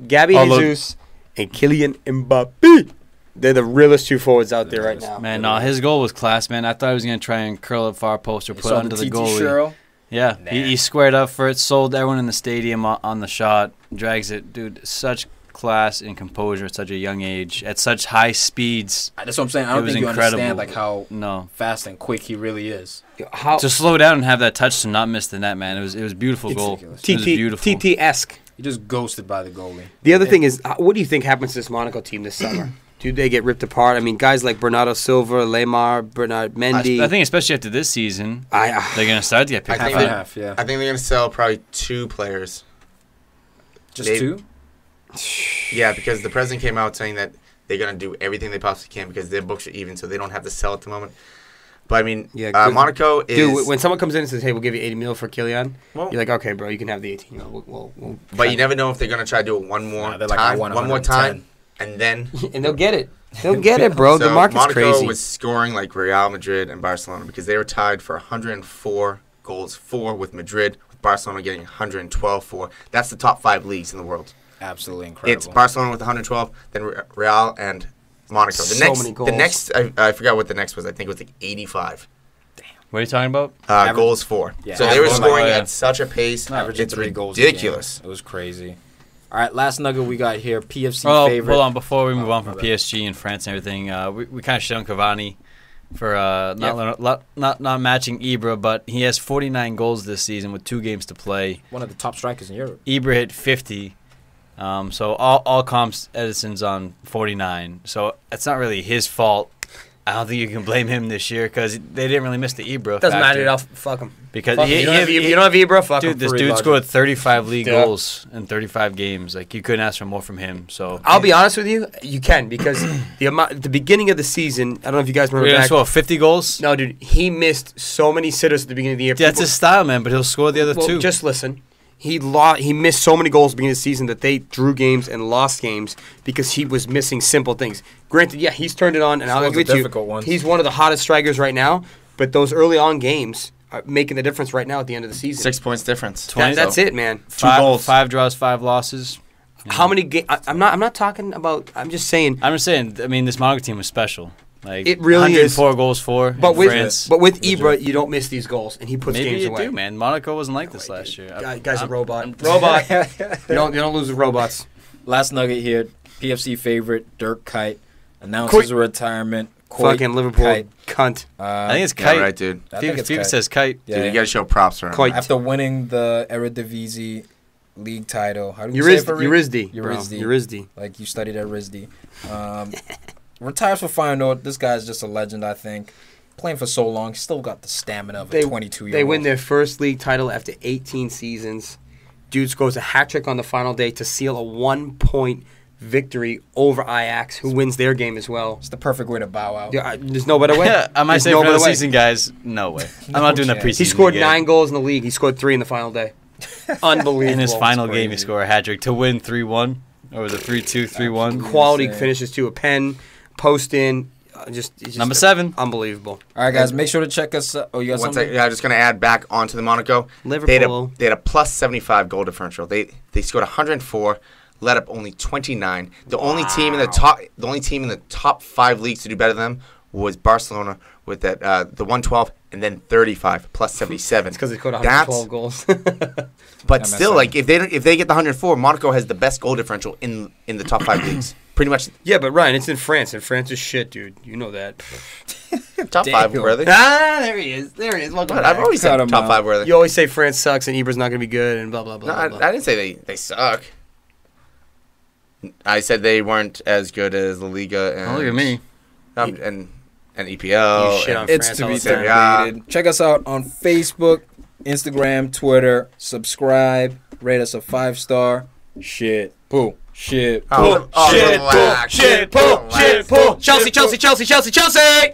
Gabby Oh, look. Jesus and Kylian Mbappe. They're the realest two forwards out there right now. Man, no, his goal was class, man. I thought he was going to try and curl it far post or You put saw it under the TT goalie. Sherrill? Yeah, Nah. he squared up for it, sold everyone in the stadium on the shot, drags it. Dude, such class and composure at such a young age, at such high speeds. That's what I'm saying. I It don't was think you incredible. understand like how No. fast and quick he really is. How To slow down and have that touch to not miss the net, man. It was a beautiful goal. ridiculous. It was beautiful. TT-esque. He just ghosted by the goalie. The other thing is, what do you think happens to this Monaco team this summer? Do they get ripped apart? I mean, guys like Bernardo Silva, Lemar, Bernard Mendy. I think especially after this season, they're going to start to get picked I Half think and apart. half, yeah. I think they're gonna sell probably 2 players. Just they- 2? Yeah, because the president came out saying that they're gonna do everything they possibly can because their books are even, so they don't have to sell at the moment. But I mean, Yeah, good. Monaco is. Dude, when someone comes in and says, "Hey, we'll give you 80 mil for Kylian," Well- you're like, "Okay, bro, you can have the 18-year-old." We'll but you never know if they're gonna try to do it one more Nah, they're like, I time, want one more 110. time, and then. and they'll get it. They'll get it, bro. So The market's Monaco crazy. was scoring like Real Madrid and Barcelona because they were tied for 104 goals, 4 with Madrid, with Barcelona getting 112 for. That's the top 5 leagues in the world. Absolutely incredible. It's Barcelona with 112, then Real and Monaco. The So next, many goals. the next, I forgot what the next was. I think it was like 85 What are you talking about? goals for. Yeah, so they were average, scoring like, at such a pace. Averaging It's 3 goals a game. ridiculous. It was crazy. All right, last nugget we got here. PFC Oh, favorite. hold on. Before we move on from my bad. PSG and France and everything, we kind of shit on Cavani for not matching Ibra, but he has 49 goals this season with 2 games to play. One of the top strikers in Europe. Ibra hit 50. So all comps, Edison's on 49. So it's not really his fault. I don't think you can blame him this year because they didn't really miss the Ibra. Doesn't factor. matter at all. Fuck him. Because Fuck him. You don't have Ibra. Fuck dude, him. this Free dude logic. scored 35 league Yeah. goals in 35 games. Like, you couldn't ask for more from him. So I'll be honest with you. You can because the amount at the beginning of the season. I don't know if you guys remember we're gonna back. score 50 goals. No, dude, he missed so many sitters at the beginning of the year. That's People- his style, man. But he'll score the other well, 2. just listen. He missed so many goals at the beginning of the season that they drew games and lost games because he was missing simple things. Granted, yeah, he's turned it on, and I'll Those agree are with you. difficult ones. He's one of the hottest strikers right now, but those early on games are making the difference right now at the end of the season. 6 points difference. That's it, man. 2 goals. 5 draws, 5 losses. How many games? I'm not talking about. I'm just saying. I'm just saying. I mean, this Monaco team was special. Like, It really is. 104 goals for But in with France. Ibra, you don't miss these goals, and he puts Maybe games you away. do, man. Monaco wasn't like this last year. Guy's a robot. I'm- Robot. you don't lose with robots. Last nugget here. PFC favorite Dirk Kuyt announces a retirement. Kuyt, Fucking Liverpool Kuyt. cunt. I think it's Yeah, Kite. right, dude. I think it's FIFA Kuyt. says Kite. Yeah. Dude, you got to show props for him. Kuyt. After winning the Eredivisie league title. How do you say it for Yurizdi. bro. Yurizdi. Yurizdi. Like you studied at RISD. retires for final note. This guy's just a legend, I think. Playing for so long, still got the stamina of a 22-year-old. They win their first league title after 18 seasons. Dude scores a hat trick on the final day to seal a 1-point victory over Ajax, who wins their game as well. It's the perfect way to bow out. Yeah, there's no better way. I might There's say no for the better way. season, guys, no way. I'm not doing the chance. preseason. He scored game. 9 goals in the league. He scored 3 in the final day. Unbelievable. In his final It's game, he crazy. scored a hat trick to win 3-1. Or was it 3-2, 3-1? Quality Insane. finishes too. A pen, post in, it's just Number 7. unbelievable. All right, guys, make sure to check us. Oh, you got One something? second, I'm just going to add back onto the Monaco. Liverpool. They had a plus 75 goal differential. They scored 104, let up only 29. The only team in the top 5 leagues to do better than them was Barcelona with that the 112 and then 35 plus 77. It's because they scored 112 goals. But That still, messed like if they get the 104, Monaco has the best goal differential in the top 5 leagues. Pretty much Yeah, but Ryan, it's in France, and France is shit, dude. You know that. top 5 Damn. worthy. There he is. Welcome But I've always said Cut 'em top out. 5 worthy. You always say France sucks and Eber's not going to be good and blah, blah, blah. No, blah, blah. I didn't say they suck. I said they weren't as good as the Liga and Oh, look at me. and EPL. You shit on and- It's France to all be the time. debated. Check us out on Facebook, Instagram, Twitter. Subscribe. Rate us a 5-star. Shit. Poo. Shit. Oh, Shit, relax. pull, shit, pull, shit, pull. Chelsea, Chelsea, Chelsea, Chelsea, Chelsea.